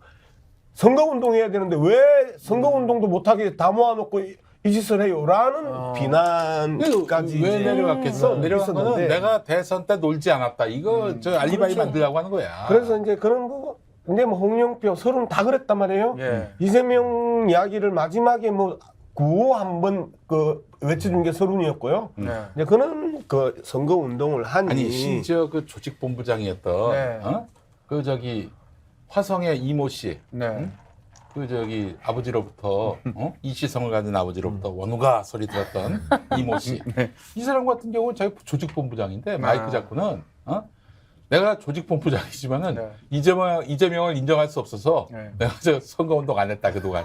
[SPEAKER 4] 선거운동 해야 되는데 왜 선거운동도 못하게 다 모아놓고 이 짓을 해요? 라는 비난까지
[SPEAKER 2] 왜
[SPEAKER 4] 이제
[SPEAKER 2] 내려갔겠어? 내려간 거는
[SPEAKER 4] 있었는데.
[SPEAKER 2] 내가 대선 때 놀지 않았다. 이거 저 알리바이
[SPEAKER 4] 그렇죠.
[SPEAKER 2] 만들려고 하는 거야.
[SPEAKER 4] 그래서 이제 그런 거 근데 뭐 홍영표 서른 다 그랬단 말이에요.
[SPEAKER 5] 예.
[SPEAKER 4] 이재명 이야기를 마지막에 뭐 구호 한번 그 외쳐준 게 서른이었고요.
[SPEAKER 5] 네.
[SPEAKER 4] 이제 그는 그 선거 운동을 하니
[SPEAKER 2] 아니 심지어 그 조직본부장이었던
[SPEAKER 5] 네.
[SPEAKER 2] 그 저기 화성의 이모 씨,
[SPEAKER 5] 네.
[SPEAKER 2] 그 저기 아버지로부터 이시성을 가진 아버지로부터 원우가 소리 들었던 이모 씨. 이 사람 같은 경우는 자기 조직본부장인데 마이크 잡고는 내가 조직본부장이지만은
[SPEAKER 5] 네.
[SPEAKER 2] 이재명을 인정할 수 없어서
[SPEAKER 5] 네.
[SPEAKER 2] 내가 저 선거운동 안 했다 그동안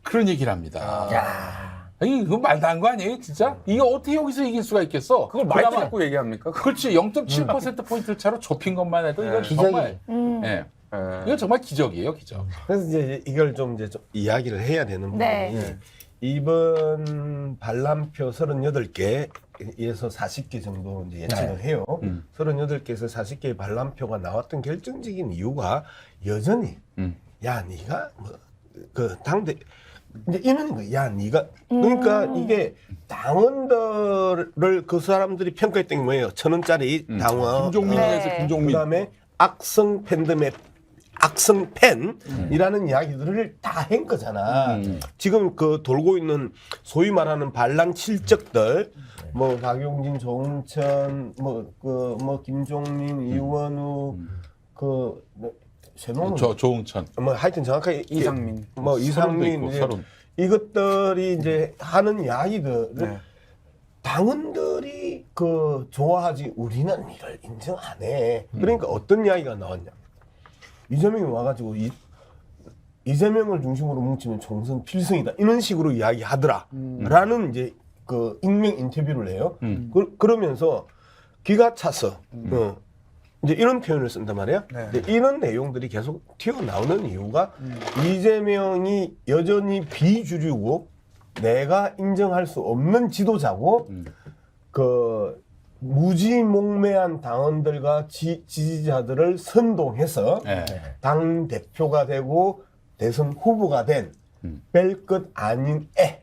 [SPEAKER 2] 그런 얘기를 합니다.
[SPEAKER 3] 야.
[SPEAKER 2] 아니 그거 말도 안 거 아니에요, 진짜? 이게 어떻게 여기서 이길 수가 있겠어?
[SPEAKER 5] 그걸 마이크
[SPEAKER 2] 그나마-
[SPEAKER 5] 잡고 얘기합니까?
[SPEAKER 2] 그렇지 0.7% 포인트 차로 좁힌 것만 해도 이건
[SPEAKER 3] 기적이.
[SPEAKER 2] 정말 예.
[SPEAKER 5] 예.
[SPEAKER 2] 이건 정말 기적이에요, 기적.
[SPEAKER 4] 그래서 이제 이걸 좀 이제 좀 이야기를 해야 되는 부분이
[SPEAKER 1] 네.
[SPEAKER 4] 이번 반란표 38개에서 40개 정도 이제 예측을 해요. 38개에서 40개의 반란표가 나왔던 결정적인 이유가 여전히 야 네가 뭐 그 당대 이제 이러는 거야. 야 네가 그러니까 이게 당원들을 그 사람들이 평가했던 게 뭐예요? 1,000원짜리 당원
[SPEAKER 2] 김종민에서
[SPEAKER 1] 네.
[SPEAKER 2] 김종민.
[SPEAKER 4] 그다음에 악성 팬덤의 악성 팬이라는 이야기들을 다 한 거잖아. 지금 그 돌고 있는 소위 말하는 반란 칠적들, 뭐 박용진, 조응천, 뭐 김종민, 이원우, 그 세노는
[SPEAKER 2] 조응천.
[SPEAKER 4] 뭐 하여튼 정확하게
[SPEAKER 5] 이상민.
[SPEAKER 4] 뭐
[SPEAKER 2] 서른도
[SPEAKER 4] 이상민
[SPEAKER 2] 있고,
[SPEAKER 4] 이제
[SPEAKER 2] 서른.
[SPEAKER 4] 이것들이 이제 하는 이야기들을
[SPEAKER 5] 네.
[SPEAKER 4] 당원들이 그 좋아하지 우리는 이걸 인정 안 해. 그러니까 어떤 이야기가 나왔냐. 이재명이 와가지고 이재명을 중심으로 뭉치면 총선 필승이다. 이런 식으로 이야기하더라. 라는 이제 그 익명 인터뷰를 해요. 그러면서 기가 차서 이제 이런 표현을 쓴단 말이야.
[SPEAKER 5] 네.
[SPEAKER 4] 근데 이런 내용들이 계속 튀어나오는 이유가 이재명이 여전히 비주류고 내가 인정할 수 없는 지도자고 그 무지몽매한 당원들과 지지자들을 선동해서
[SPEAKER 2] 네.
[SPEAKER 4] 당 대표가 되고 대선 후보가 된 뺄 것 아닌 애.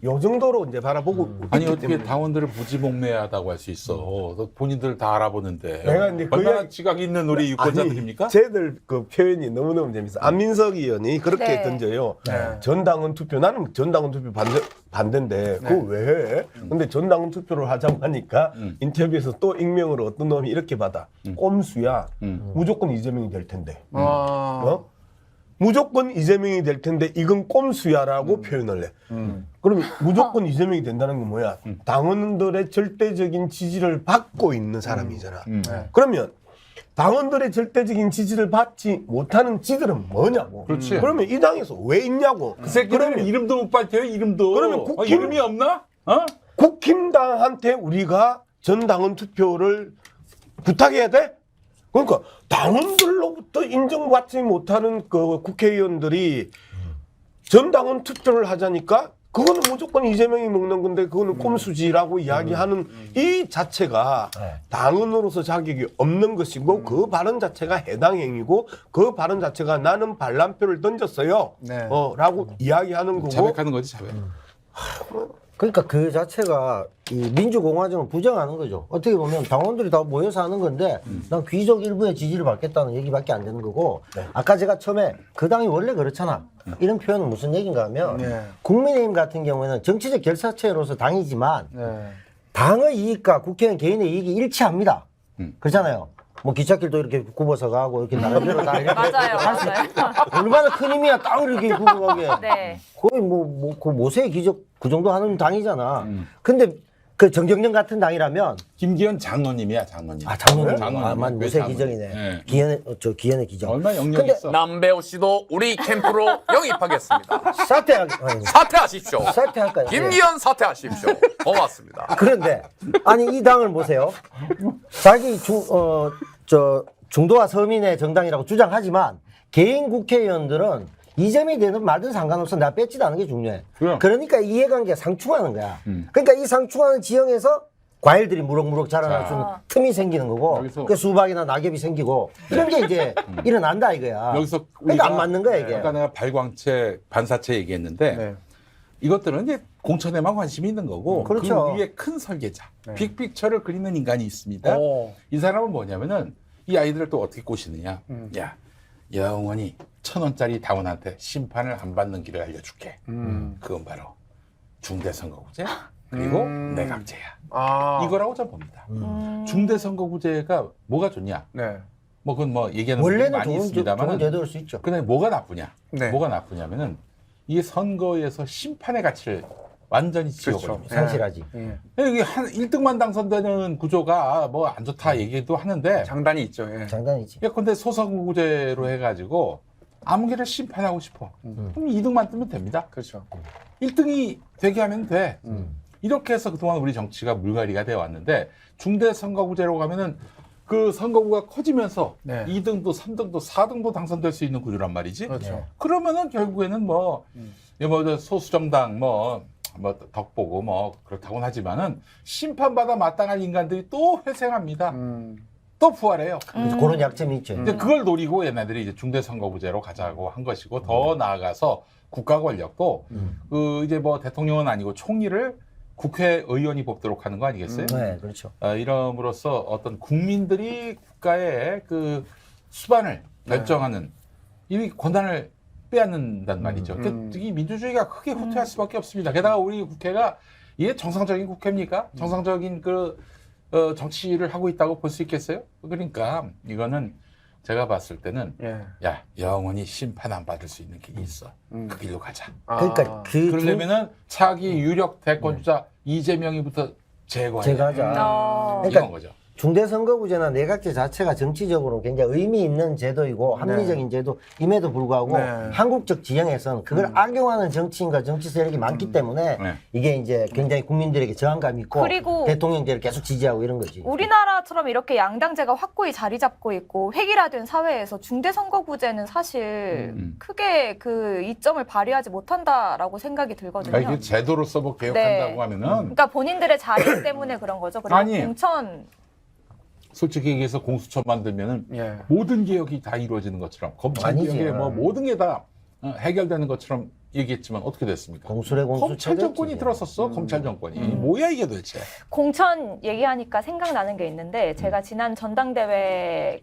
[SPEAKER 4] 요 정도로 이제 바라보고
[SPEAKER 2] 아니
[SPEAKER 4] 있기
[SPEAKER 2] 어떻게
[SPEAKER 4] 때문에.
[SPEAKER 2] 당원들을 무지몽매하다고 할 수 있어? 본인들 다 알아보는데.
[SPEAKER 4] 내가 이제 그
[SPEAKER 2] 얼마나
[SPEAKER 4] 이야기-
[SPEAKER 2] 지각 있는 우리 유권자들입니까?
[SPEAKER 4] 쟤들 그 표현이 너무너무 재밌어. 안민석 의원이 그렇게
[SPEAKER 1] 네.
[SPEAKER 4] 던져요.
[SPEAKER 5] 네.
[SPEAKER 4] 전당원 투표. 나는 전당원 투표 반대인데 그거 왜 해? 근데 전당원 투표를 하자고 하니까 인터뷰에서 또 익명으로 어떤 놈이 이렇게 받아. 꼼수야. 무조건 이재명이 될 텐데. 어? 무조건 이재명이 될 텐데 이건 꼼수야라고 표현을 해. 그럼 무조건 이재명이 된다는 건 뭐야? 당원들의 절대적인 지지를 받고 있는 사람이잖아. 그러면 당원들의 절대적인 지지를 받지 못하는 지들은 뭐냐고.
[SPEAKER 2] 그렇지.
[SPEAKER 4] 그러면 이 당에서 왜 있냐고.
[SPEAKER 2] 그 새끼들은
[SPEAKER 4] 그러면
[SPEAKER 2] 이름도 못 밝혀요, 이름도.
[SPEAKER 4] 그러면 국힘-
[SPEAKER 2] 이름이 없나? 어?
[SPEAKER 4] 국힘당한테 우리가 전당원 투표를 부탁해야 돼? 그러니까 당원들로부터 인정받지 못하는 그 국회의원들이 전당원 투표를 하자니까 그거는 무조건 이재명이 먹는 건데 그거는 꼼수지라고 이야기하는 이 자체가 당원으로서 자격이 없는 것이고 그 발언 자체가 해당 행위고 그 발언 자체가 나는 반란표를 던졌어요.
[SPEAKER 5] 네.
[SPEAKER 4] 라고 이야기하는 거고.
[SPEAKER 2] 자백하는 거지, 자백.
[SPEAKER 3] 그러니까 그 자체가 이 민주공화정을 부정하는 거죠. 어떻게 보면 당원들이 다 모여서 하는 건데 난 귀족 일부의 지지를 받겠다는 얘기밖에 안 되는 거고 아까 제가 처음에 그 당이 원래 그렇잖아. 이런 표현은 무슨 얘기인가 하면
[SPEAKER 5] 네.
[SPEAKER 3] 국민의힘 같은 경우에는 정치적 결사체로서 당이지만
[SPEAKER 5] 네.
[SPEAKER 3] 당의 이익과 국회의원 개인의 이익이 일치합니다. 그렇잖아요. 뭐 기찻길도 이렇게 굽어서 가고 이렇게 나름대로 다 이렇게
[SPEAKER 1] 맞아요,
[SPEAKER 3] 할수
[SPEAKER 1] 맞아요.
[SPEAKER 3] 얼마나 큰 힘이야 딱 이렇게 굽어가게.
[SPEAKER 1] 네.
[SPEAKER 3] 거의 그 모세의 기적 그 정도 하는 당이잖아. 근데 그 정경련 같은 당이라면
[SPEAKER 2] 김기현 장로님이야, 장로님.
[SPEAKER 3] 장로님
[SPEAKER 2] 장로님.
[SPEAKER 3] 만
[SPEAKER 2] 왜
[SPEAKER 3] 모세
[SPEAKER 2] 장로님?
[SPEAKER 3] 기적이네.
[SPEAKER 2] 네.
[SPEAKER 3] 기현의 기적.
[SPEAKER 2] 얼마나 영역 있어.
[SPEAKER 6] 남배우 씨도 우리 캠프로 영입하겠습니다. 사퇴하십시오.
[SPEAKER 3] 사퇴할까요?
[SPEAKER 6] 김기현 사퇴하십시오. 고맙습니다.
[SPEAKER 3] 그런데 아니 이 당을 보세요. 자기 중도와 서민의 정당이라고 주장하지만 개인 국회의원들은 이재명이 되든 말든 상관없어. 내가 뺏지도 않은 게 중요해.
[SPEAKER 2] 그럼.
[SPEAKER 3] 그러니까 이해관계가 상충하는 거야. 그러니까 이 상충하는 지형에서 과일들이 무럭무럭 자라날 수 있는 틈이 생기는 거고
[SPEAKER 2] 여기서-
[SPEAKER 3] 그 수박이나 낙엽이 생기고 이런 게 이제 일어난다 이거야.
[SPEAKER 2] 여기서
[SPEAKER 3] 그러니까 안 맞는 거야 이게.
[SPEAKER 2] 아까 내가 발광체, 반사체 얘기했는데
[SPEAKER 4] 네.
[SPEAKER 2] 이것들은 이제 공천에만 관심이 있는 거고
[SPEAKER 3] 그렇죠.
[SPEAKER 2] 그 위에 큰 설계자, 빅픽처를 그리는 인간이 있습니다.
[SPEAKER 4] 오.
[SPEAKER 2] 이 사람은 뭐냐면은 이 아이들을 또 어떻게 꼬시느냐. 야, 영원히 1,000원짜리 다원한테 심판을 안 받는 길을 알려줄게. 그건 바로 중대선거구제 그리고 내각제야.
[SPEAKER 5] 아.
[SPEAKER 2] 이거라고 저는 봅니다. 중대선거구제가 뭐가 좋냐?
[SPEAKER 4] 네.
[SPEAKER 2] 뭐 그건 뭐 얘기하는 분들이
[SPEAKER 3] 원래는
[SPEAKER 2] 많이
[SPEAKER 3] 좋은
[SPEAKER 2] 있습니다만
[SPEAKER 3] 제도일 수 있죠.
[SPEAKER 2] 근데 뭐가 나쁘냐?
[SPEAKER 4] 네.
[SPEAKER 2] 뭐가 나쁘냐면은 이게 선거에서 심판의 가치를 완전히 지워버립니다.
[SPEAKER 3] 상실하지.
[SPEAKER 2] 여기 한 1등만 당선되는 구조가 뭐 안 좋다 얘기도 하는데
[SPEAKER 4] 장단이 있죠. 예.
[SPEAKER 3] 장단이지.
[SPEAKER 2] 예컨대 소선구제로 해가지고 아무 개를 심판하고 싶어. 그럼 2등만 뜨면 됩니다.
[SPEAKER 4] 그렇죠.
[SPEAKER 2] 1등이 되게 하면 돼. 이렇게 해서 그동안 우리 정치가 물갈이가 되어 왔는데 중대선거구제로 가면은 그 선거구가 커지면서
[SPEAKER 4] 네.
[SPEAKER 2] 2등도 3등도 4등도 당선될 수 있는 구조란 말이지.
[SPEAKER 4] 그렇죠.
[SPEAKER 2] 그러면은 결국에는 뭐 소수정당 뭐 덕보고 뭐 그렇다고는 하지만은 심판받아 마땅한 인간들이 또 회생합니다. 또 부활해요.
[SPEAKER 3] 그래서 그런 약점이 있죠.
[SPEAKER 2] 근데 그걸 노리고 얘네들이 이제 중대선거구제로 가자고 한 것이고 더 나아가서 국가 권력도 그 이제 뭐 대통령은 아니고 총리를 국회의원이 뽑도록 하는 거 아니겠어요?
[SPEAKER 3] 네, 그렇죠.
[SPEAKER 2] 이름으로써 어떤 국민들이 국가의 그 수반을 결정하는 이 권한을 빼앗는단 말이죠. 그러니까 이 민주주의가 크게 후퇴할 수밖에 없습니다. 게다가 우리 국회가 이게 정상적인 국회입니까? 정상적인 그 정치를 하고 있다고 볼 수 있겠어요? 그러니까 이거는 제가 봤을 때는
[SPEAKER 4] 예.
[SPEAKER 2] 야 영원히 심판 안 받을 수 있는 길이 있어. 그 길로 가자.
[SPEAKER 3] 그러니까
[SPEAKER 2] 그러려면은 차기 유력 대권주자 이재명이부터 제거해야 돼.
[SPEAKER 3] 제거하자.
[SPEAKER 2] 이건
[SPEAKER 3] 그러니까
[SPEAKER 2] 거죠.
[SPEAKER 3] 중대선거구제나 내각제 자체가 정치적으로 굉장히 의미 있는 제도이고 합리적인 제도임에도 불구하고
[SPEAKER 4] 네.
[SPEAKER 3] 한국적 지형에서는 그걸 악용하는 정치인과 정치 세력이 많기 때문에
[SPEAKER 2] 네.
[SPEAKER 3] 이게 이제 굉장히 국민들에게 저항감이 있고
[SPEAKER 1] 그리고
[SPEAKER 3] 대통령제를 계속 지지하고 이런 거지.
[SPEAKER 1] 우리나라처럼 이렇게 양당제가 확고히 자리 잡고 있고 획일화된 사회에서 중대선거구제는 사실 크게 그 이점을 발휘하지 못한다라고 생각이 들거든요.
[SPEAKER 2] 이게 제도로서 뭐 개혁한다고
[SPEAKER 1] 네.
[SPEAKER 2] 하면은
[SPEAKER 1] 그러니까 본인들의 자리 때문에 그런 거죠. 그리고
[SPEAKER 2] 아니.
[SPEAKER 1] 공천
[SPEAKER 2] 솔직히 얘기해서 공수처 만들면은
[SPEAKER 4] 예.
[SPEAKER 2] 모든 개혁이 다 이루어지는 것처럼 검찰
[SPEAKER 3] 아니지.
[SPEAKER 2] 개혁에 뭐 모든 게 다 해결되는 것처럼 얘기했지만 어떻게 됐습니까?
[SPEAKER 3] 공수래 공수
[SPEAKER 2] 검찰 정권이
[SPEAKER 3] 체제였지.
[SPEAKER 2] 들었었어. 검찰 정권이 뭐야 이게 도대체?
[SPEAKER 1] 공천 얘기하니까 생각나는 게 있는데 제가 지난 전당대회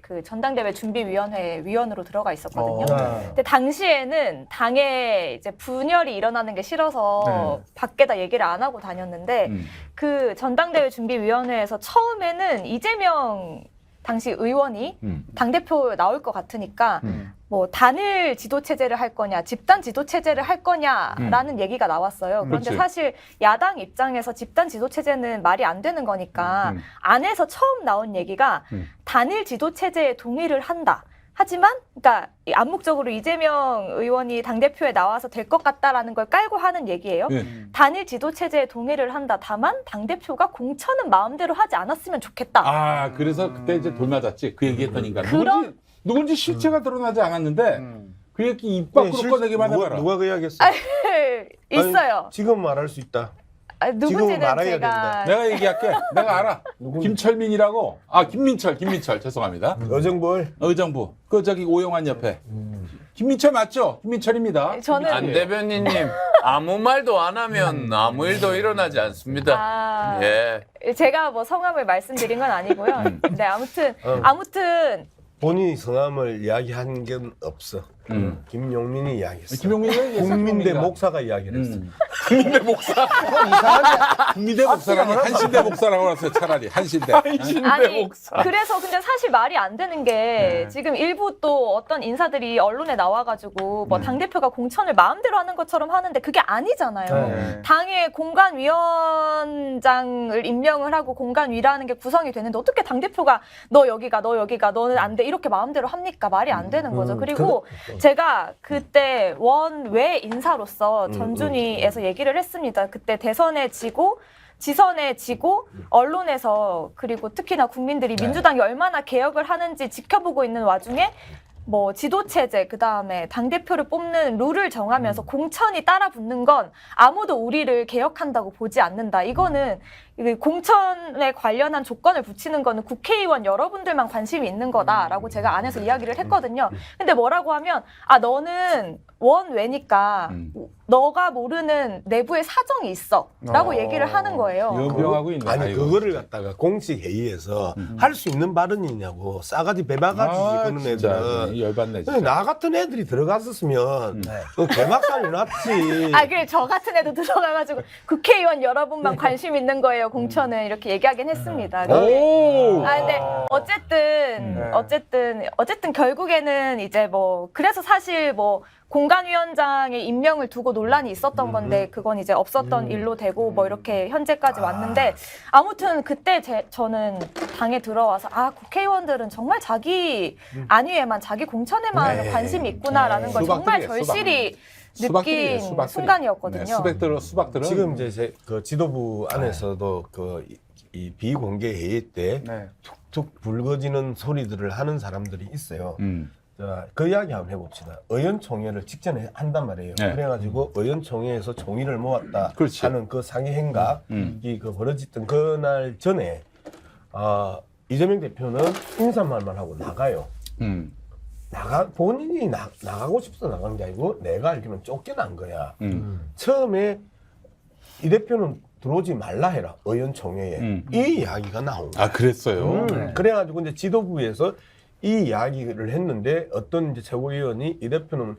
[SPEAKER 1] 준비위원회 위원으로 들어가 있었거든요.
[SPEAKER 3] 네.
[SPEAKER 1] 근데 당시에는 당에 이제 분열이 일어나는 게 싫어서 밖에다 얘기를 안 하고 다녔는데 그 전당대회 준비위원회에서 처음에는 이재명 당시 의원이 당대표 나올 것 같으니까 뭐 단일 지도 체제를 할 거냐, 집단 지도 체제를 할 거냐라는 얘기가 나왔어요. 그런데
[SPEAKER 2] 그렇지.
[SPEAKER 1] 사실 야당 입장에서 집단 지도 체제는 말이 안 되는 거니까 안에서 처음 나온 얘기가 단일 지도 체제에 동의를 한다. 하지만 그러니까 암묵적으로 이재명 의원이 당대표에 나와서 될 것 같다라는 걸 깔고 하는 얘기예요.
[SPEAKER 2] 네.
[SPEAKER 1] 단일 지도 체제에 동의를 한다. 다만 당대표가 공천은 마음대로 하지 않았으면 좋겠다.
[SPEAKER 2] 아 그래서 그때 이제 돌맞았지 그 얘기했던 인간
[SPEAKER 1] 그럼-
[SPEAKER 2] 누군지 실체가 드러나지 않았는데 그 얘기 입 밖으로 꺼내기만 해봐라.
[SPEAKER 4] 누가 그 이야기했어?
[SPEAKER 1] 있어요.
[SPEAKER 4] 아니, 지금 말할 수 있다. 지금은
[SPEAKER 1] 누군지는
[SPEAKER 4] 말아야
[SPEAKER 1] 제가
[SPEAKER 4] 된다.
[SPEAKER 2] 내가 얘기할게. 내가 알아. 김철민이라고. 아 김민철 죄송합니다.
[SPEAKER 4] 여정벌.
[SPEAKER 2] 의정부 그 저기 오영환 옆에 김민철 맞죠? 김민철입니다.
[SPEAKER 1] 저는
[SPEAKER 6] 안 대변인님 아무 말도 안 하면 아무 일도 일어나지 않습니다.
[SPEAKER 1] 아,
[SPEAKER 6] 예.
[SPEAKER 1] 제가 뭐 성함을 말씀드린 건 아니고요. 네, 아무튼
[SPEAKER 4] 본인이 성함을 이야기한 게 없어. 김용민이 이야기했어.
[SPEAKER 2] 김용민은
[SPEAKER 4] 국민대 목사가 이야기를 했어.
[SPEAKER 2] 국민대 목사.
[SPEAKER 3] 이상한데
[SPEAKER 2] 국민대 목사라니 한신대 목사라고 했어요. 차라리 한신대.
[SPEAKER 1] 아니 그래서 근데 사실 말이 안 되는 게 지금 일부 또 어떤 인사들이 언론에 나와가지고 뭐 당대표가 공천을 마음대로 하는 것처럼 하는데 그게 아니잖아요. 당의 공관위원장을 임명을 하고 공관위라는 게 구성이 되는데 어떻게 당대표가 너 여기가 너는 안 돼 이렇게 마음대로 합니까? 말이 안 되는 거죠. 그리고 제가 그때 원외 인사로서 전준위에서 얘기를 했습니다. 그때 대선에 지고 지선에 지고 언론에서 그리고 특히나 국민들이 민주당이 얼마나 개혁을 하는지 지켜보고 있는 와중에 뭐 지도체제 그다음에 당대표를 뽑는 룰을 정하면서 공천이 따라붙는 건 아무도 우리를 개혁한다고 보지 않는다. 이거는 공천에 관련한 조건을 붙이는 거는 국회의원 여러분들만 관심이 있는 거다라고 제가 안에서 이야기를 했거든요. 근데 뭐라고 하면 너는 원외니까 너가 모르는 내부의 사정이 있어 라고 얘기를 하는 거예요.
[SPEAKER 2] 연병하고 있는
[SPEAKER 4] 아니 그거를 갖다가 공식 회의에서 할 수 있는 발언이냐고 싸가지 배바가지 그런 애들은
[SPEAKER 2] 열받네 진짜.
[SPEAKER 4] 나 같은 애들이 들어갔었으면 그 개막살이 났지.
[SPEAKER 1] 그래 저 같은 애도 들어가가지고 국회의원 여러분만 관심 있는 거예요 공천은 이렇게 얘기하긴 했습니다.
[SPEAKER 2] 오.
[SPEAKER 1] 근데 어쨌든 결국에는 이제 뭐 그래서 사실 뭐 공관위원장의 임명을 두고 논란이 있었던 건데 그건 이제 없었던 일로 되고 뭐 이렇게 현재까지 왔는데 아무튼 그때 저는 당에 들어와서 국회의원들은 정말 자기 안위에만 자기 공천에만 관심이 있구나라는 걸 정말 절실히 느낀 순간이었거든요.
[SPEAKER 2] 수박들은
[SPEAKER 4] 지금 이제 그 지도부 안에서도 이 비공개 회의 때 툭툭 불거지는 소리들을 하는 사람들이 있어요. 자, 그 이야기 한번 해봅시다. 의원총회를 직전에 한단 말이에요. 그래가지고 의원총회에서 총의를 모았다
[SPEAKER 2] 그렇지.
[SPEAKER 4] 하는 그 상의 행각이 그 벌어졌던 그날 전에 이재명 대표는 인사말만 하고 나가요. 본인이 나가고 싶어서 나간 게 아니고 내가 알기로는 쫓겨난 거야. 처음에 이 대표는 들어오지 말라 해라 의원총회에 이 이야기가 나온 거야.
[SPEAKER 2] 그랬어요.
[SPEAKER 4] 그래가지고 이제 지도부에서 이 이야기를 했는데 어떤 이제 최고위원이 이 대표는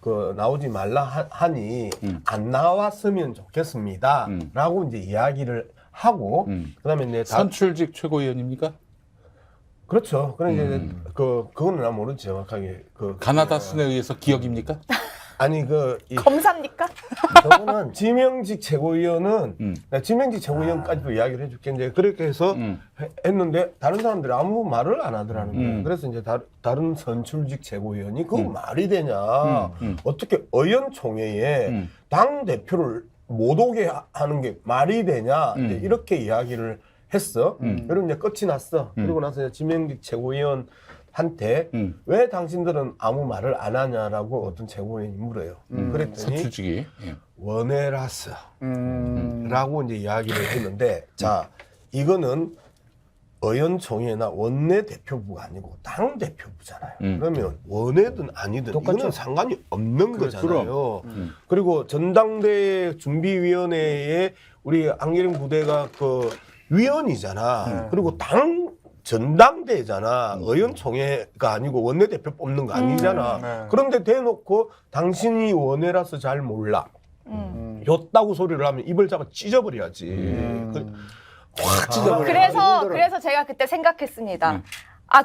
[SPEAKER 4] 그 나오지 말라 하니 안 나왔으면 좋겠습니다라고 이제 이야기를 하고 그다음에 이제
[SPEAKER 2] 선출직 최고위원입니까?
[SPEAKER 4] 그렇죠. 그래 이제 그거는 난 모르지 정확하게
[SPEAKER 2] 가나다 순에 의해서 기억입니까?
[SPEAKER 4] 아니
[SPEAKER 1] 검사입니까?
[SPEAKER 3] 저거는
[SPEAKER 4] 지명직 최고위원은 지명직 최고위원까지도 이야기를 해줄게 이제 그렇게 해서 했는데 다른 사람들이 아무 말을 안 하더라는 거예요. 그래서 이제 다른 선출직 최고위원이 그거 말이 되냐? 어떻게 의원총회에 당 대표를 못 오게 하는 게 말이 되냐? 이제 이렇게 이야기를 했어. 그리고 이제 끝이 났어. 그리고 나서 이제 지명직 최고위원 한테 왜 당신들은 아무 말을 안 하냐라고 어떤 최고위원이 물어요. 그랬더니
[SPEAKER 2] 선출직이
[SPEAKER 4] 원외라서 라고 이제 이야기를 했는데 자 이거는 의원총회나 원내대표부가 아니고 당대표부잖아요. 그러면 원외든 아니든 이거는 상관이 없는 거잖아요. 그리고 전당대회 준비위원회에 우리 안기령 부대가 그 위원이잖아. 그리고 당 전당대회잖아. 의원총회가 아니고 원내대표 뽑는 거 아니잖아. 그런데 대놓고 당신이 원외라서 잘 몰라. 였다고 소리를 하면 입을 잡아 찢어버려야지. 확 찢어버려.
[SPEAKER 1] 그래서 제가 그때 생각했습니다.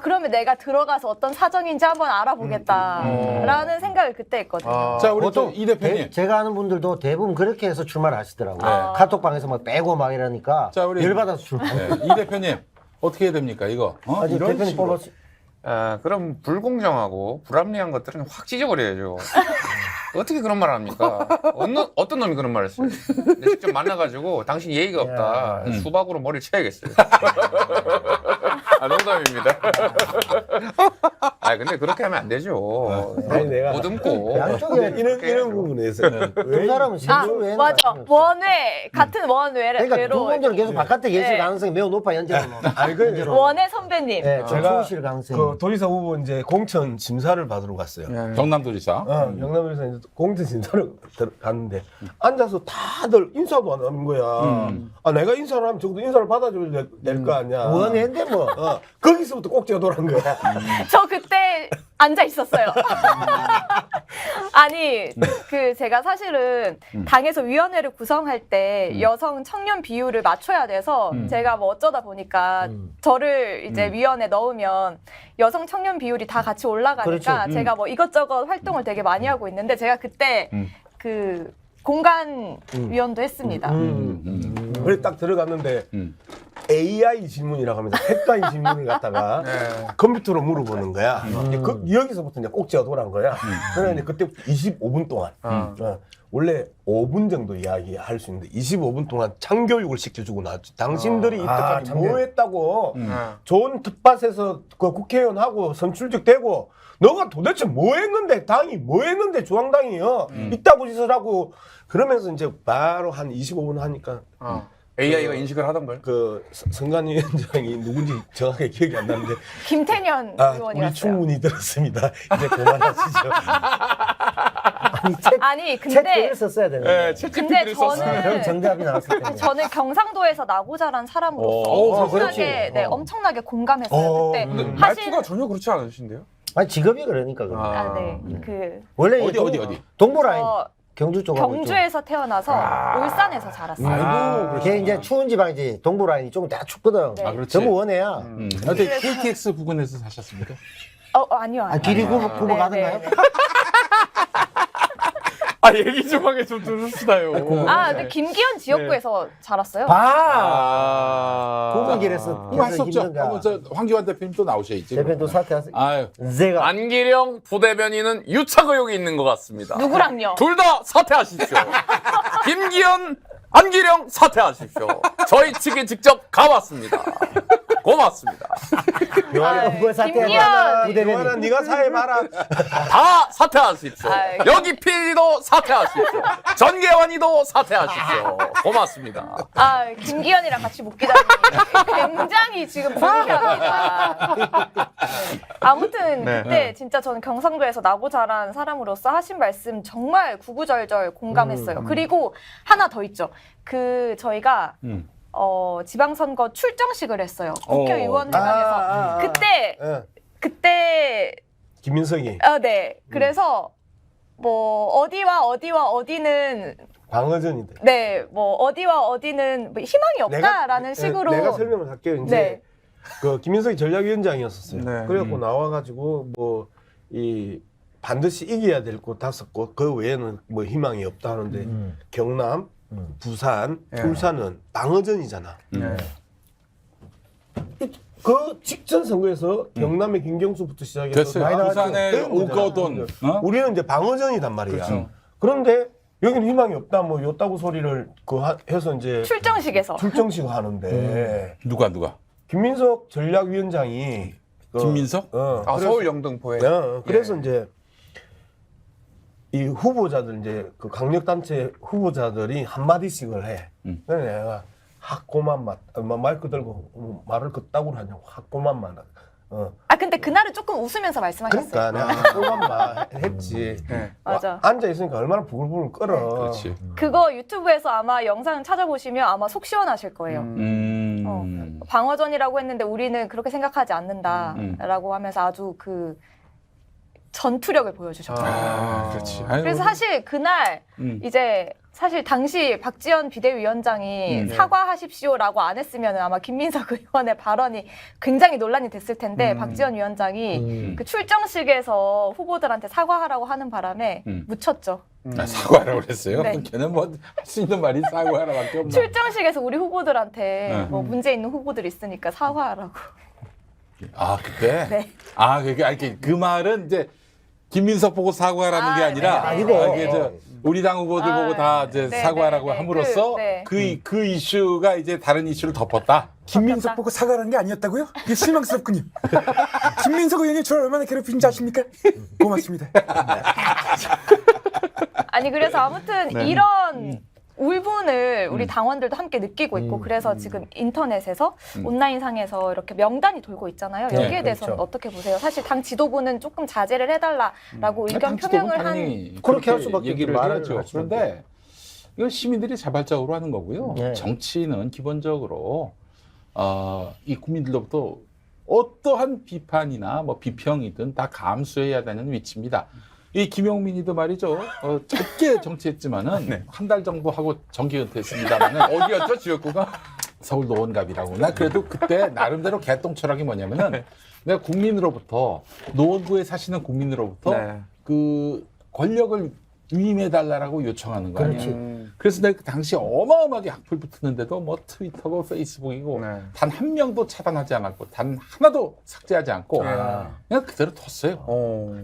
[SPEAKER 1] 그러면 내가 들어가서 어떤 사정인지 한번 알아보겠다라는 생각을 그때 했거든요.
[SPEAKER 2] 자, 우리
[SPEAKER 3] 보통
[SPEAKER 2] 이 대표님.
[SPEAKER 3] 제가 아는 분들도 대부분 그렇게 해서 출마를 하시더라고요. 카톡방에서 막 빼고 막 이러니까
[SPEAKER 2] 자, 우리
[SPEAKER 3] 열받아서 출마.
[SPEAKER 2] 이 대표님 어떻게 해야 됩니까 이거?
[SPEAKER 3] 아니
[SPEAKER 2] 이런
[SPEAKER 3] 대표님
[SPEAKER 2] 식으로.
[SPEAKER 3] 뽑았
[SPEAKER 5] 그럼 불공정하고 불합리한 것들은 확 찢어버려야죠. 어떻게 그런 말을 합니까? 어떤 놈이 그런 말을 했어요? 직접 만나가지고 당신 예의가 없다. 수박으로 머리를 쳐야겠어요. 농담입니다. 근데 그렇게 하면 안 되죠.
[SPEAKER 4] 아니, 내가
[SPEAKER 5] 못 듬고.
[SPEAKER 3] 양쪽에
[SPEAKER 4] 이런 부분에서
[SPEAKER 3] 두 사람은 세줄 외에는
[SPEAKER 1] 맞아. 원외 같은 원외로
[SPEAKER 3] 그러니까 두 분들은 계속 바깥에 계실 가능성이 매우 높아 현재는.
[SPEAKER 4] 아니 그
[SPEAKER 1] 원외 선배님.
[SPEAKER 3] 네, 좀
[SPEAKER 4] 제가
[SPEAKER 3] 추우실 가능성이.
[SPEAKER 4] 그 도지사 후보 이제 공천 심사를 받으러 갔어요.
[SPEAKER 2] 경남도지사.
[SPEAKER 4] 경남에서 이제 공천 심사를 갔는데 앉아서 다들 인사도 안 하는 거야. 내가 인사를 하면 적어도 인사를 받아줘야 될 거 아니야.
[SPEAKER 3] 원했는데 뭐.
[SPEAKER 4] 거기서부터 꼭지가 돌아간 거야.
[SPEAKER 1] 저 그때 앉아 있었어요. 아니, 그 제가 사실은 당에서 위원회를 구성할 때 여성 청년 비율을 맞춰야 돼서 제가 뭐 어쩌다 보니까 저를 이제 위원회 넣으면 여성 청년 비율이 다 같이 올라가니까
[SPEAKER 3] 그렇죠.
[SPEAKER 1] 제가 뭐 이것저것 활동을 되게 많이 하고 있는데 제가 그때 그 공간 위원도 했습니다.
[SPEAKER 4] 그래 딱 들어갔는데 AI 질문이라고 합니다. 색깔 질문을 갖다가 컴퓨터로 물어보는 거야. 여기서부터 이제 꼭지가 돌아온 거야. 그래서 이제 그때 25분 동안 원래 5분 정도 이야기할 수 있는데 25분 동안 창교육을 시켜주고 나왔지. 당신들이 이때까지 뭐 했다고 좋은 텃밭에서 그 국회의원하고 선출직되고 너가 도대체 뭐 했는데 당이 뭐 했는데 중앙당이요 이따구 짓을 하고 그러면서 이제 바로 한 25분 하니까
[SPEAKER 5] AI가 인식을 하던가요?
[SPEAKER 4] 그 선관위원장이 누군지 정확하게 기억이 안 나는데
[SPEAKER 1] 김태년
[SPEAKER 4] 우리
[SPEAKER 1] 의원이었어요.
[SPEAKER 4] 충분히 들었습니다. 이제 그만하시죠.
[SPEAKER 1] 아니
[SPEAKER 3] 책도
[SPEAKER 1] 근데
[SPEAKER 3] 썼어야 되는데.
[SPEAKER 1] 근데
[SPEAKER 3] 형
[SPEAKER 1] 저는
[SPEAKER 3] 정답이 나왔을 텐데.
[SPEAKER 1] 저는 경상도에서 나고 자란 사람으로서 엄청나게 네, 엄청나게 공감했어요. 그때
[SPEAKER 5] 말투가 전혀 그렇지 않으신데요?
[SPEAKER 3] 아니 직업이 그러니까. 그래.
[SPEAKER 1] 그
[SPEAKER 3] 원래
[SPEAKER 2] 어디?
[SPEAKER 3] 동부라인 경주 쪽하고
[SPEAKER 1] 경주에서 태어나서 울산에서 자랐어요.
[SPEAKER 2] 아이고,
[SPEAKER 3] 걔 이제 추운 지방이지. 동부라인이 조금 다 춥거든.
[SPEAKER 1] 네.
[SPEAKER 2] 아, 그렇지.
[SPEAKER 3] 전부 원해야.
[SPEAKER 2] 어떻게 KTX 부근에서 사셨습니까?
[SPEAKER 1] 아니요.
[SPEAKER 3] 아, 길이 구부
[SPEAKER 1] 네,
[SPEAKER 3] 가든가요?
[SPEAKER 1] 네.
[SPEAKER 5] 아 얘기 좀 하게 좀 들읍시다요.
[SPEAKER 1] 근데 김기현 지역구에서 자랐어요.
[SPEAKER 3] 구분길에서
[SPEAKER 2] 그거 했었죠. 한번 저 황교안 대표님 또 나오셔야지.
[SPEAKER 3] 대표도 사퇴하세요.
[SPEAKER 2] 아유,
[SPEAKER 3] 제가
[SPEAKER 5] 안기령 부대변인은 유착 의혹이 있는 것 같습니다.
[SPEAKER 1] 누구랑요?
[SPEAKER 5] 둘 다 사퇴하십시오. 김기현, 안기령 사퇴하십시오. 저희 측에 직접 가봤습니다. 고맙습니다.
[SPEAKER 3] 요한이 누굴 사퇴하냐?
[SPEAKER 1] 김기현!
[SPEAKER 4] 요한아 네가 사회봐라.
[SPEAKER 5] 다 사퇴하십시오. 여기 PD도 사퇴하십시오. 전계환이도 사퇴하십시오. 고맙습니다.
[SPEAKER 1] 김기현이랑 같이 묵기다니 굉장히 지금 불쾌합니다. 아무튼 그때 진짜 저는 경상도에서 나고 자란 사람으로서 하신 말씀 정말 구구절절 공감했어요. 그리고 하나 더 있죠. 그 저희가 지방선거 출정식을 했어요. 국회의원회관에서. 그때
[SPEAKER 4] 김민석이
[SPEAKER 1] 네. 그래서 뭐 어디와 어디는
[SPEAKER 4] 방어전이다.
[SPEAKER 1] 네, 뭐 어디와 어디는 뭐 희망이 없다라는 식으로
[SPEAKER 4] 내가 설명을 할게요. 이제
[SPEAKER 1] 네.
[SPEAKER 4] 그 김민석이 전략위원장이었었어요.
[SPEAKER 5] 네.
[SPEAKER 4] 그래갖고 나와가지고 뭐 이 반드시 이겨야 될 곳 5곳 그 외에는 뭐 희망이 없다 하는데 경남, 부산, 울산은 방어전이잖아. 그 직전 선거에서 경남의 김경수부터 시작해서
[SPEAKER 2] 됐어요.
[SPEAKER 4] 많이 나왔죠.
[SPEAKER 2] 부산의
[SPEAKER 4] 그런 거잖아.
[SPEAKER 2] 오거돈.
[SPEAKER 4] 우리는 이제 방어전이단 말이야.
[SPEAKER 2] 그렇죠.
[SPEAKER 4] 그런데 여기는 희망이 없다 뭐 요따구 소리를 해서 이제
[SPEAKER 1] 출정식에서
[SPEAKER 4] 출정식 하는데
[SPEAKER 2] 누가?
[SPEAKER 4] 김민석 전략위원장이
[SPEAKER 2] 김민석?
[SPEAKER 5] 서울 영등포에.
[SPEAKER 4] 그래서 이제 이 후보자들 이제 그 강력단체 후보자들이 한마디씩을 해. 그래서 내가 학고만 마이크 들고 말을 그따구로 하냐고 학고만 말.
[SPEAKER 1] 근데 그날은 조금 웃으면서 말씀하셨어요.
[SPEAKER 4] 그러니까 내가 학고만 말 했지.
[SPEAKER 1] 맞아.
[SPEAKER 4] 앉아 있으니까 얼마나 부글부글 끓어.
[SPEAKER 2] 그렇지.
[SPEAKER 1] 그거 유튜브에서 아마 영상 찾아보시면 아마 속 시원하실 거예요. 방어전이라고 했는데 우리는 그렇게 생각하지 않는다라고 하면서 아주 그 전투력을 보여주셨어요.
[SPEAKER 2] 그렇지.
[SPEAKER 1] 그래서 사실 그날 이제 사실 당시 박지원 비대위원장이 사과하십시오라고 안 했으면 아마 김민석 의원의 발언이 굉장히 논란이 됐을 텐데 박지원 위원장이 그 출정식에서 후보들한테 사과하라고 하는 바람에 묻혔죠.
[SPEAKER 2] 사과하라고 그랬어요?
[SPEAKER 1] 네.
[SPEAKER 2] 걔는 뭐 할 수 있는 말이 사과하라밖에 없나?
[SPEAKER 1] 출정식에서 우리 후보들한테 뭐 문제 있는 후보들 있으니까 사과하라고.
[SPEAKER 2] 그때?
[SPEAKER 1] 네.
[SPEAKER 2] 그게 그 말은 이제 김민석 보고 사과하라는 게 아니라
[SPEAKER 3] 아니고.
[SPEAKER 2] 이게 우리 당 후보들 보고 다 이제
[SPEAKER 1] 네,
[SPEAKER 2] 사과하라고
[SPEAKER 1] 네, 네.
[SPEAKER 2] 함으로써 그 이슈가 이제 다른 이슈를 덮었다.
[SPEAKER 7] 김민석 보고 사과하는 게 아니었다고요? 이게 실망스럽군요. 김민석 의원이 저를 얼마나 괴롭힌지 아십니까? 고맙습니다.
[SPEAKER 1] 아니 그래서 아무튼 이런 울분을 우리 당원들도 함께 느끼고 있고 그래서 지금 인터넷에서 온라인상에서 이렇게 명단이 돌고 있잖아요. 여기에 대해서는 어떻게 보세요? 사실 당 지도부는 조금 자제를 해달라라고 의견 표명을 한
[SPEAKER 2] 그렇게
[SPEAKER 3] 할 수밖에
[SPEAKER 2] 얘기를
[SPEAKER 3] 말을
[SPEAKER 2] 해야죠.
[SPEAKER 3] 할 수밖에.
[SPEAKER 2] 그런데 이건 시민들이 자발적으로 하는 거고요.
[SPEAKER 3] 네.
[SPEAKER 2] 정치는 기본적으로 이 국민들로부터 어떠한 비판이나 뭐 비평이든 다 감수해야 되는 위치입니다. 이 김용민이도 말이죠. 짧게 정치했지만은 한 달 정도 하고 정기 은퇴했습니다만은
[SPEAKER 5] 어디였죠 지역구가?
[SPEAKER 2] 서울 노원갑이라고. 나 그래도 그때 나름대로 개똥 철학이 뭐냐면은 내가 국민으로부터 노원구에 사시는 국민으로부터
[SPEAKER 5] 네.
[SPEAKER 2] 그 권력을 위임해달라고 요청하는 거
[SPEAKER 3] 그렇지.
[SPEAKER 2] 아니에요. 그래서 내가 그 당시 어마어마하게 악플 붙었는데도 뭐 트위터고 페이스북이고
[SPEAKER 5] 네.
[SPEAKER 2] 단 한 명도 차단하지 않았고 단 하나도 삭제하지 않고 그냥 그대로 뒀어요.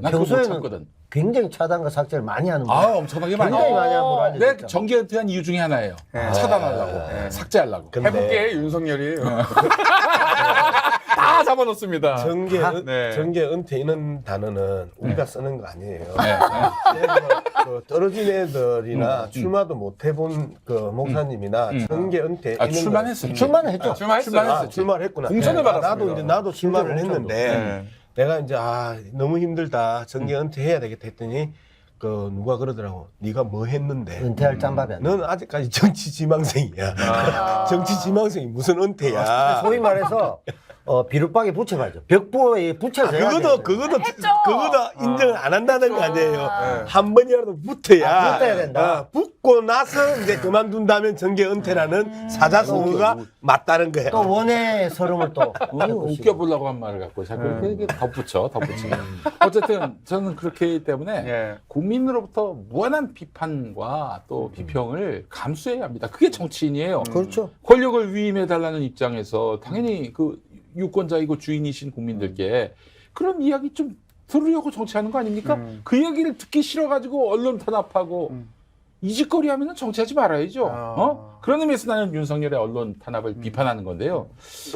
[SPEAKER 2] 난 그거 못
[SPEAKER 3] 평소에는
[SPEAKER 2] 참거든.
[SPEAKER 3] 굉장히 차단과 삭제를 많이 하는
[SPEAKER 2] 아
[SPEAKER 3] 거예요.
[SPEAKER 2] 엄청나게 많이
[SPEAKER 3] 굉장히
[SPEAKER 2] 해요.
[SPEAKER 3] 많이 하는 걸로
[SPEAKER 2] 내
[SPEAKER 3] 알려졌죠.
[SPEAKER 2] 정기 은퇴한 이유 중에 하나예요. 차단하려고, 삭제하려고.
[SPEAKER 4] 근데
[SPEAKER 5] 해볼게 윤석열이에요. 다 잡아놓습니다.
[SPEAKER 4] 정계 은퇴 이런 단어는 우리가 쓰는 거 아니에요.
[SPEAKER 2] 네.
[SPEAKER 4] 그 떨어진 애들이나 출마도 못 해본 그 목사님이나 정계 은퇴
[SPEAKER 2] 아,
[SPEAKER 4] 이런
[SPEAKER 2] 출마했어요.
[SPEAKER 3] 출마는 했죠.
[SPEAKER 5] 출마했어요.
[SPEAKER 4] 출마를 했구나.
[SPEAKER 5] 공천을 받았습니다.
[SPEAKER 4] 나도 이제 나도 출마를
[SPEAKER 3] 공천도.
[SPEAKER 4] 했는데 내가 이제 너무 힘들다 정계 은퇴해야 되겠다 했더니 그 누가 그러더라고. 네가 뭐 했는데?
[SPEAKER 3] 은퇴할 짬밥이 안 돼.
[SPEAKER 4] 넌 아직까지 정치 지망생이야. 정치 지망생이 무슨 은퇴야?
[SPEAKER 3] 소위 말해서 비눗방에 붙여봐야죠. 벽보에 붙여서 해야 돼요.
[SPEAKER 4] 그거도
[SPEAKER 1] 했죠.
[SPEAKER 4] 인정을 안 한다는 거 아니에요. 한 번이라도 붙어야.
[SPEAKER 3] 붙어야 된다.
[SPEAKER 4] 붙고 나서 이제 그만둔다면 정계 은퇴라는 사자성어가 맞다는 거예요.
[SPEAKER 3] 또 원의 서름을 또
[SPEAKER 2] 웃겨보려고 한 말을 갖고 자꾸 이렇게 덧붙여. 어쨌든 저는 그렇기 때문에
[SPEAKER 5] 예.
[SPEAKER 2] 국민으로부터 무한한 비판과 또 비평을 감수해야 합니다. 그게 정치인이에요.
[SPEAKER 3] 그렇죠.
[SPEAKER 2] 권력을 위임해달라는 입장에서 당연히 그 유권자이고 주인이신 국민들께 그런 이야기 좀 들으려고 정치하는 거 아닙니까? 그 얘기를 듣기 싫어가지고 언론 탄압하고 이 짓거리 하면은 정치하지 말아야죠. 그런 의미에서 나는 윤석열의 언론 탄압을 비판하는 건데요.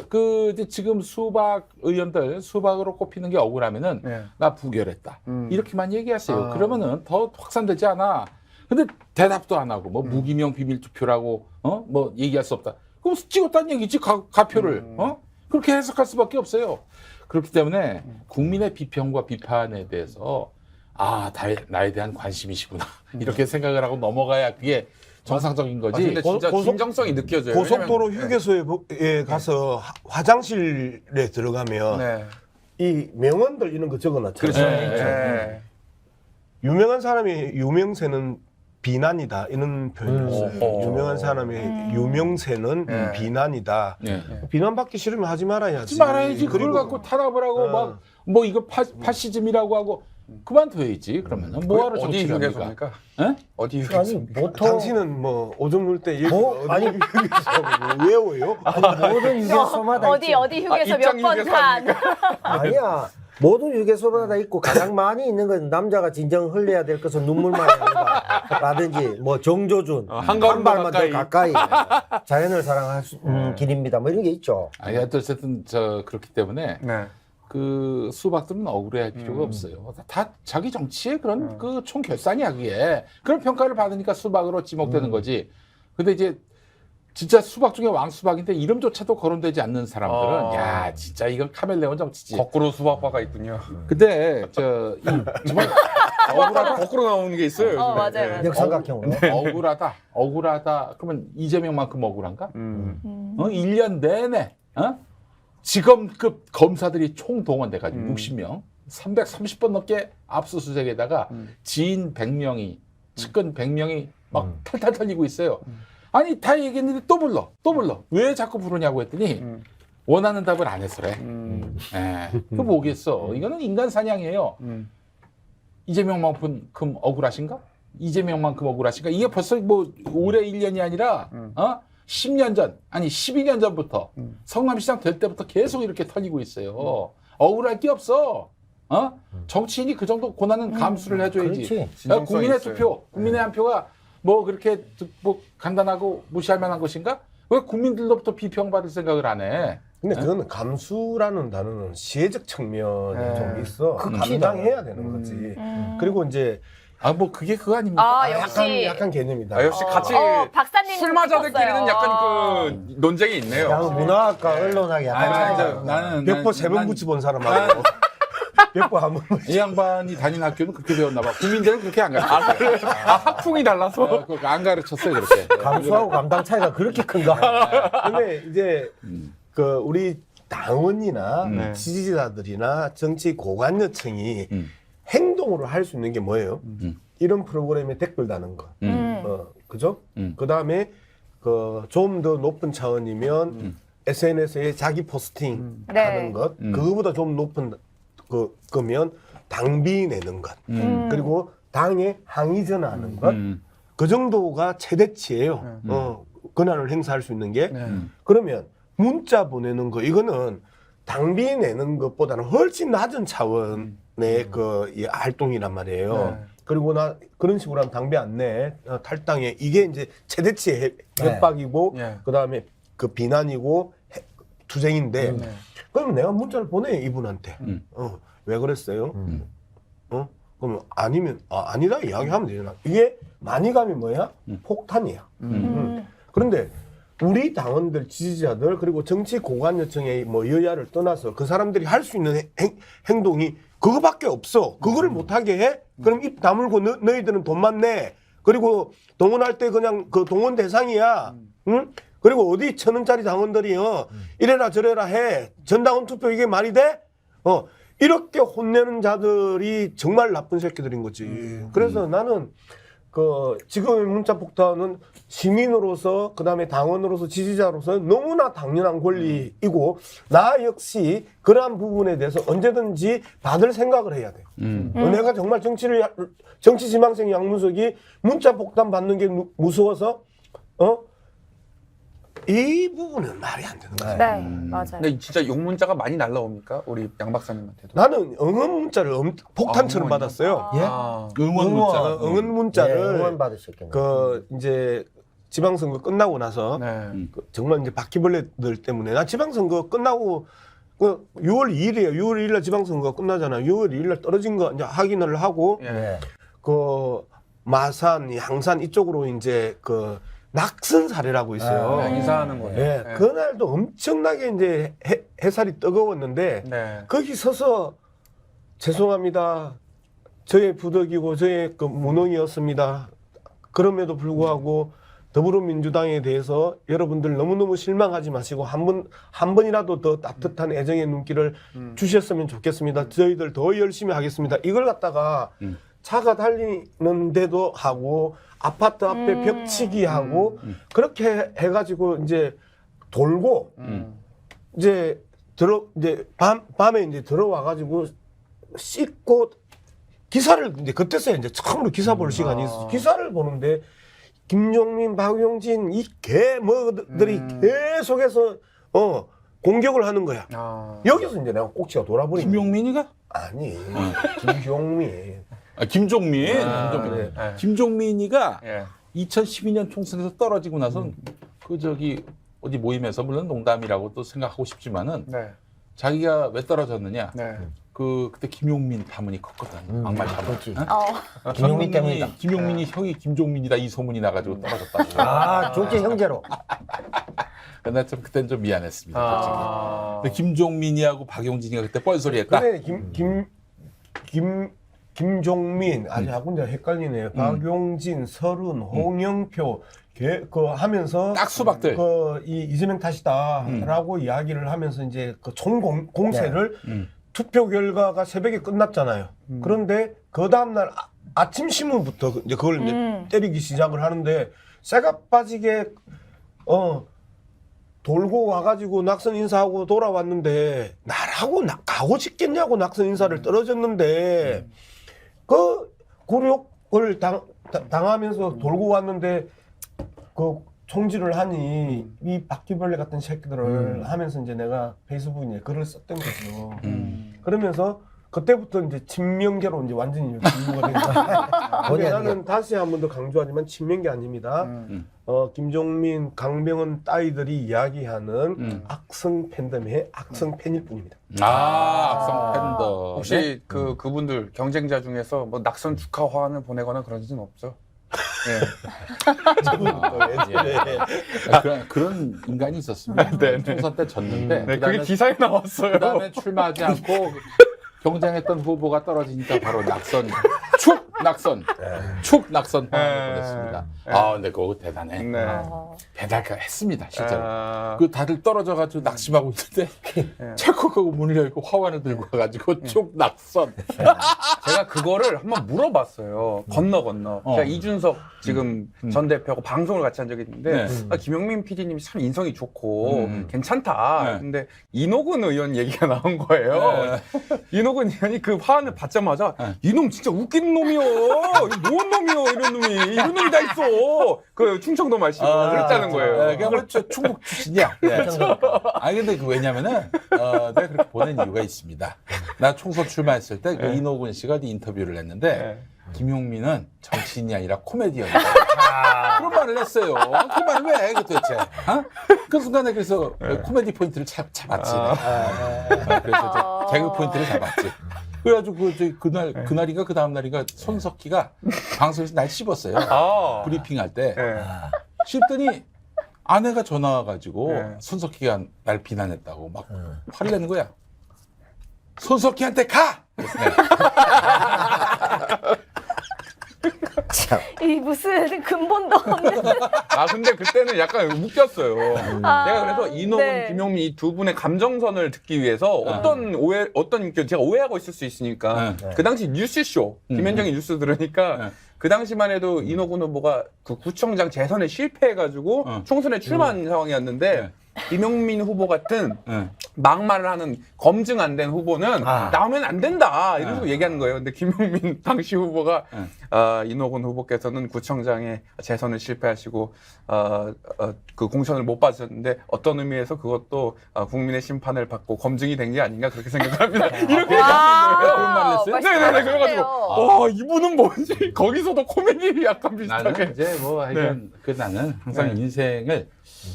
[SPEAKER 2] 그 이제 지금 수박 의원들 수박으로 꼽히는 게 억울하면은
[SPEAKER 5] 네.
[SPEAKER 2] 나 부결했다 이렇게만 얘기하세요. 그러면은 더 확산되지 않아. 근데 대답도 안 하고 뭐 무기명 비밀 투표라고 뭐 얘기할 수 없다. 그럼 찍었다는 얘기지 가표를 그렇게 해석할 수밖에 없어요. 그렇기 때문에 국민의 비평과 비판에 대해서 나에 대한 관심이시구나 이렇게 생각을 하고 넘어가야 그게 정상적인 거지.
[SPEAKER 5] 근데 진짜 진정성이 느껴져요.
[SPEAKER 4] 고속도로
[SPEAKER 5] 왜냐면-
[SPEAKER 4] 휴게소에 가서 화장실에 들어가면
[SPEAKER 5] 네.
[SPEAKER 4] 이 명언들 이런 거 적어놨잖아요.
[SPEAKER 5] 그렇죠.
[SPEAKER 2] 네.
[SPEAKER 5] 네.
[SPEAKER 4] 유명한 사람이 유명세는 비난이다 이런 표현을 써요. 유명한 사람의 유명세는 비난이다.
[SPEAKER 2] 네.
[SPEAKER 4] 비난받기 싫으면 하지 말아야지.
[SPEAKER 2] 하지 말아야지. 그걸 갖고 탄압을 하고 막 뭐 이거 파시즘이라고 하고 그만둬야지. 그러면은 뭐하러
[SPEAKER 5] 어디
[SPEAKER 2] 정치를 합니까?
[SPEAKER 5] 휴게소입니까?
[SPEAKER 2] 예?
[SPEAKER 5] 어디
[SPEAKER 3] 아니
[SPEAKER 5] 휴게소입니까?
[SPEAKER 3] 보통
[SPEAKER 4] 당신은 뭐 오줌 눌 때
[SPEAKER 3] 아니,
[SPEAKER 4] 외워요?
[SPEAKER 3] 모든 유괴소마다
[SPEAKER 1] 어디
[SPEAKER 3] 있죠.
[SPEAKER 1] 휴게소
[SPEAKER 5] 입장
[SPEAKER 1] 몇 번
[SPEAKER 5] 휴게소
[SPEAKER 1] 간.
[SPEAKER 3] 아니야. 모든 유괴소마다 있고 가장 많이 있는 건 남자가 진정 흘려야 될 것은 눈물만이 아니다. 라든지 뭐 정조준
[SPEAKER 5] 한 걸음 더
[SPEAKER 3] 발만 더 가까이 자연을 사랑할 수 있는 길입니다. 뭐 이런 게 있죠.
[SPEAKER 2] 아니 어쨌든 그렇기 때문에
[SPEAKER 5] 네.
[SPEAKER 2] 그 수박들은 억울해할 필요가 없어요. 다 자기 정치의 그런 그 총결산이야 그게. 그런 평가를 받으니까 수박으로 지목되는 거지. 근데 이제 진짜 수박 중에 왕수박인데 이름조차도 거론되지 않는 사람들은 야 진짜 이건 카멜레온 정치지.
[SPEAKER 5] 거꾸로 수박바가 있군요.
[SPEAKER 2] 근데 정말 억울하다.
[SPEAKER 5] 거꾸로 나오는 게 있어요. 요즘에.
[SPEAKER 1] 맞아요.
[SPEAKER 3] 역삼각형으로.
[SPEAKER 2] 억울하다. 그러면 이재명만큼 억울한가? 1년 내내 지검급 검사들이 총 동원돼가지고 60명, 330번 넘게 압수수색에다가 지인 100명이, 측근 100명이 막 탈탈 털리고 있어요. 아니 다 얘기했는데 또 불러. 왜 자꾸 부르냐고 했더니 원하는 답을 안 해서래. 그 뭐겠어. 이거는 인간 사냥이에요. 이재명만큼 억울하신가? 이게 벌써 뭐 올해 1년이 아니라 10년 전, 아니 12년 전부터 성남시장 될 때부터 계속 이렇게 털리고 있어요. 억울할 게 없어. 정치인이 그 정도 고난은 감수를 해줘야지.
[SPEAKER 3] 그렇지.
[SPEAKER 5] 진정성이
[SPEAKER 2] 국민의
[SPEAKER 5] 있어요.
[SPEAKER 2] 투표, 국민의 한 표가 뭐 그렇게 뭐 간단하고 무시할 만한 것인가? 왜 국민들로부터 비평받을 생각을 안 해?
[SPEAKER 4] 근데 그거는 감수라는 단어는 시혜적 측면이 좀 있어.
[SPEAKER 3] 극히다.
[SPEAKER 4] 감당해야 되는 거지. 그리고 이제
[SPEAKER 2] 뭐 그게 그거 아닙니까?
[SPEAKER 1] 역시.
[SPEAKER 4] 약간 개념이다.
[SPEAKER 5] 역시 같이
[SPEAKER 1] 박사님
[SPEAKER 5] 술마저들끼리는 약간 그 논쟁이 있네요.
[SPEAKER 3] 그냥 문화학과 언론학이 약간 차이가
[SPEAKER 2] 나는
[SPEAKER 4] 벽보 3번 붙이 본 사람하고 벽보 한 번.
[SPEAKER 2] 이 양반이 다닌 학교는 그렇게 배웠나 봐. 국민들은 그렇게 안 가르쳤어요.
[SPEAKER 5] 학풍이 달라서.
[SPEAKER 2] 안 가르쳤어요 그렇게.
[SPEAKER 3] 감수하고 감당 차이가 그렇게 큰가?
[SPEAKER 4] 근데 이제 그 우리 당원이나
[SPEAKER 5] 네.
[SPEAKER 4] 지지자들이나 정치 고관여층이 행동으로 할 수 있는 게 뭐예요? 이런 프로그램에 댓글 다는 거. 그죠? 그 다음에 좀 더 높은 차원이면 SNS에 자기 포스팅
[SPEAKER 1] 네.
[SPEAKER 4] 하는 것. 그거보다 좀 높은 거면 당비 내는 것. 그리고 당에 항의 전화하는 것. 그 정도가 최대치예요. 권한을 행사할 수 있는 게. 그러면 문자 보내는 거 이거는 당비 내는 것보다는 훨씬 낮은 차원의 이 활동이란 말이에요. 그리고 나 그런 식으로 하면 당비 안 내. 탈당해. 이게 이제 최대치의 협박이고 그다음에 그 비난이고 투쟁인데 그럼 내가 문자를 보내 이분한테. 왜 그랬어요? 그러면 아니면 아니다 이야기하면 되잖아. 이게 많이 가면 뭐야? 폭탄이야. 그런데 우리 당원들, 지지자들 그리고 정치 고관여층의 뭐 여야를 떠나서 그 사람들이 할 수 있는 행동이 그거밖에 없어. 그거를 못하게 해? 그럼 입 다물고 너희들은 돈만 내. 그리고 동원할 때 그냥 그 동원 대상이야. 응? 그리고 어디 1,000원짜리 당원들이요. 이래라 저래라 해. 전당원 투표 이게 말이 돼? 이렇게 혼내는 자들이 정말 나쁜 새끼들인 거지. 그래서 나는 지금의 문자 폭탄은 시민으로서 그다음에 당원으로서 지지자로서 너무나 당연한 권리이고 나 역시 그러한 부분에 대해서 언제든지 받을 생각을 해야 돼요. 내가 정말 정치 지망생 양문석이 문자 폭탄 받는 게 무서워서 이 부분은 말이 안 되는 거야.
[SPEAKER 1] 네, 맞아요.
[SPEAKER 5] 근데 진짜 욕 문자가 많이 날라옵니까? 우리 양 박사님한테도.
[SPEAKER 4] 나는 응원 문자를 폭탄처럼
[SPEAKER 5] 응원이요?
[SPEAKER 4] 받았어요.
[SPEAKER 2] 응원 문자.
[SPEAKER 4] 응원 문자를
[SPEAKER 3] 응원 받으셨겠네.
[SPEAKER 4] 이제 지방선거 끝나고 나서
[SPEAKER 5] 네.
[SPEAKER 4] 정말 이제 바퀴벌레들 때문에 나 지방선거 끝나고 6월 2일이에요. 6월 2일 날 지방선거 끝나잖아요. 6월 2일 날 떨어진 거 이제 확인을 하고
[SPEAKER 5] 예.
[SPEAKER 4] 마산, 양산 이쪽으로 이제 낙선 사례라고 있어요.
[SPEAKER 5] 네, 인사하는 거예요.
[SPEAKER 4] 예,
[SPEAKER 5] 네.
[SPEAKER 4] 그날도 엄청나게 이제 해살이 뜨거웠는데
[SPEAKER 5] 네.
[SPEAKER 4] 거기 서서 죄송합니다. 저의 부덕이고 저의 무능이었습니다. 그럼에도 불구하고 더불어민주당에 대해서 여러분들 너무너무 실망하지 마시고 한 번이라도 더 따뜻한 애정의 눈길을 주셨으면 좋겠습니다. 저희들 더 열심히 하겠습니다. 이걸 갖다가 차가 달리는데도 하고 아파트 앞에 벽치기 하고 그렇게 해가지고 이제 돌고 이제 밤에 이제 들어와가지고 씻고 기사를 이제 그때서야 이제 처음으로 기사 볼 시간이 있어. 기사를 보는데 김종민, 박용진 이 개뭐들이 계속해서 공격을 하는 거야. 여기서 이제 내가 꼭지가 돌아버린 거야.
[SPEAKER 2] 김용민이가?
[SPEAKER 4] 아니 김종민.
[SPEAKER 2] 김종민.
[SPEAKER 5] 네.
[SPEAKER 2] 김종민이가
[SPEAKER 5] 예.
[SPEAKER 2] 2012년 총선에서 떨어지고 나서 어디 모임에서 물론 농담이라고 또 생각하고 싶지만은
[SPEAKER 5] 네.
[SPEAKER 2] 자기가 왜 떨어졌느냐?
[SPEAKER 5] 네.
[SPEAKER 2] 그때 김용민 가문이 컸거든. 막말 가문.
[SPEAKER 3] 그렇지.
[SPEAKER 2] 응?
[SPEAKER 3] 김용민 때문이다.
[SPEAKER 2] 김용민이 형이 김종민이다 이 소문이 나가지고 떨어졌다고.
[SPEAKER 3] 졸제 형제로.
[SPEAKER 2] 근데 그때는 좀 미안했습니다.
[SPEAKER 5] 아.
[SPEAKER 2] 근데 김종민이하고 박용진이가 그때 뻘소리했다.
[SPEAKER 4] 그래 김종민 하고 이제 헷갈리네요. 박용진, 설훈, 홍영표 하면서
[SPEAKER 2] 딱 수박들.
[SPEAKER 4] 이 이재명 탓이다라고 이야기를 하면서 이제 총공세를 투표 결과가 새벽에 끝났잖아요. 그런데 그 다음 날 아침 신문부터 이제 그걸 이제 때리기 시작을 하는데 쇠가 빠지게 돌고 와가지고 낙선 인사하고 돌아왔는데 나라고 가고 싶겠냐고 낙선 인사를 떨어졌는데 굴욕을 당하면서 돌고 왔는데 총질을 하니 이 바퀴벌레 같은 새끼들을 하면서 이제 내가 페이스북에 글을 썼던 거죠. 그러면서 그때부터 이제 친명계로 이제 완전히 분류가 된 거야. 근데 나는 다시 한 번 더 강조하지만 친명계 아닙니다. 김종민, 강병원 따위들이 이야기하는 악성 팬덤의 악성 팬일 뿐입니다.
[SPEAKER 2] 악성 팬더.
[SPEAKER 5] 혹시 그분들 경쟁자 중에서 뭐 낙선 축하 화환을 보내거나 그러진 없죠?
[SPEAKER 2] 그런 인간이 있었습니다. 총선 때 졌는데
[SPEAKER 5] 네, 그게 기사에 나왔어요.
[SPEAKER 2] 그다음에 출마하지 않고 경쟁했던 후보가 떨어지니까 바로 낙선 축 낙선, 축 낙선 방안을 보냈습니다. 아, 근데 그거 대단해.
[SPEAKER 5] 네.
[SPEAKER 2] 배달가 했습니다, 실제로.
[SPEAKER 5] 아,
[SPEAKER 2] 그 다들 떨어져가지고 낙심하고 있는데 체코가 문을 열고 화환을 들고 와가지고 쭉 낙선.
[SPEAKER 5] 제가 그거를 한번 물어봤어요. 건너. 제가 이준석 지금 전 대표하고 방송을 같이 한 적이 있는데
[SPEAKER 2] 네.
[SPEAKER 5] 아, 김용민 PD님이 참 인성이 좋고
[SPEAKER 2] 음.
[SPEAKER 5] 괜찮다.
[SPEAKER 2] 네.
[SPEAKER 5] 근데 이노근 의원 얘기가 나온 거예요. 이노근 의원이 그 화환을 받자마자
[SPEAKER 2] 네.
[SPEAKER 5] 이놈 진짜 웃긴 놈이요. 이거 뭔 놈이요 이런 놈이. 이런 놈이 다 있어. 그 충청도 말씨로 그랬다는 거예요.
[SPEAKER 2] 네, 그냥 충북 출신이야. 네. 아니 근데 그 왜냐면은 내가 그렇게 보낸 이유가 있습니다. 나 총선 출마했을 때 그 이노근 씨가 인터뷰를 했는데 김용민은 정치인이 아니라 코미디언이다. 그런 말을 했어요. 그 말을 왜 해, 도대체? 어? 그 순간에 그래서 코미디 포인트를 잡았지. 그래서 이제 개그 포인트를 잡았지. 그래가지고 그날인가 그 다음 날인가 손석희가 방송에서 날 씹었어요.
[SPEAKER 5] 아.
[SPEAKER 2] 브리핑할 때.
[SPEAKER 5] 네.
[SPEAKER 2] 씹더니 아내가 전화 와가지고
[SPEAKER 5] 네.
[SPEAKER 2] 손석희가 날 비난했다고 막 화를 내는 거야. 손석희한테 가! 그래서
[SPEAKER 1] 이 무슨 근본도 없는.
[SPEAKER 5] 아 근데 그때는 약간 웃겼어요. 내가 그래서 이노근,
[SPEAKER 1] 네.
[SPEAKER 5] 김용민 이 두 분의 감정선을 듣기 위해서 어떤 제가 오해하고 있을 수 있으니까 그 당시 뉴스쇼 김현정의 뉴스 들으니까 그 당시만 해도 이노근 후보가 그 구청장 재선에 실패해가지고 총선에 출마한 상황이었는데 김용민 후보 같은 막말을 하는 검증 안 된 후보는 나오면 안 된다 이런 식으로 얘기하는 거예요. 근데 김용민 당시 후보가 이노근 후보께서는 구청장에 재선을 실패하시고 그 공천을 못 받으셨는데 어떤 의미에서 그것도 국민의 심판을 받고 검증이 된 게 아닌가 그렇게 생각합니다. 이렇게 얘기하는 거예요.
[SPEAKER 2] 그런 말을 했어요?
[SPEAKER 5] 네네네. 그래가지고 이분은 뭔지 거기서도 코미디 약간
[SPEAKER 2] 나는
[SPEAKER 5] 비슷하게.
[SPEAKER 2] 이제 뭐 하여간 나는 항상 인생을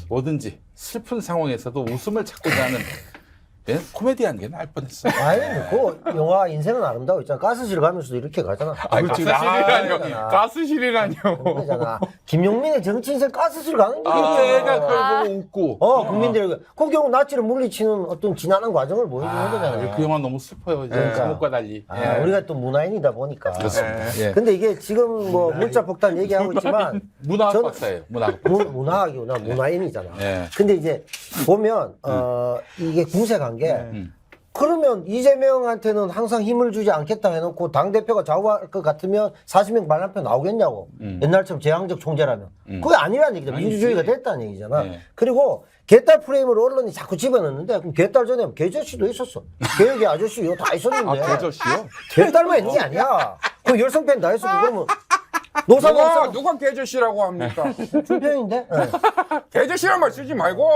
[SPEAKER 2] 뭐든지 슬픈 상황에서도 웃음을 찾고자 하는 코미디한 게 나을 뻔했어.
[SPEAKER 3] 아니, 그 영화 인생은 아름다워 있잖아. 가스실 가면서도 이렇게 가잖아.
[SPEAKER 2] 그렇지.
[SPEAKER 5] 가스실이라뇨. 가스실이라뇨.
[SPEAKER 3] 그러잖아. 김용민의 정치 인생 가스실 가는 게
[SPEAKER 2] 걔가 그걸 보고 웃고.
[SPEAKER 3] 국민들이 그 경우 나치를 물리치는 어떤 지난한 과정을 보여주는 거잖아.
[SPEAKER 2] 그 영화 너무 슬퍼요. 이제 제목과 달리.
[SPEAKER 3] 우리가 또 문화인이다 보니까.
[SPEAKER 2] 그렇습니다. 예.
[SPEAKER 3] 근데 이게 지금 뭐 문자 폭탄 얘기하고 있지만
[SPEAKER 2] 문화학
[SPEAKER 3] 저는-
[SPEAKER 2] 박사예요. 문화학 박사.
[SPEAKER 3] 문화학이구나. 문화인이잖아.
[SPEAKER 2] 예.
[SPEAKER 3] 근데 이제 보면 이게 궁색한 게 그러면 이재명한테는 항상 힘을 주지 않겠다 해놓고 당대표가 좌우할 것 같으면 40명 반란표 나오겠냐고. 옛날처럼 제왕적 총재라면. 그게 아니라는 얘기죠. 민주주의가 됐다는 얘기잖아.
[SPEAKER 2] 네.
[SPEAKER 3] 그리고 개딸 프레임을 언론이 자꾸 집어넣는데 그럼 개딸 전에 개저씨도 있었어. 개혁의 아저씨 이거 다 있었는데.
[SPEAKER 5] 개저씨요?
[SPEAKER 3] 개딸만 있는 게 아니야. 그 열성팬 다 했어. 그러면 노사가
[SPEAKER 5] 누가 개저씨라고 합니까?
[SPEAKER 3] 준편인데? 네.
[SPEAKER 5] 개저씨란 말 쓰지 말고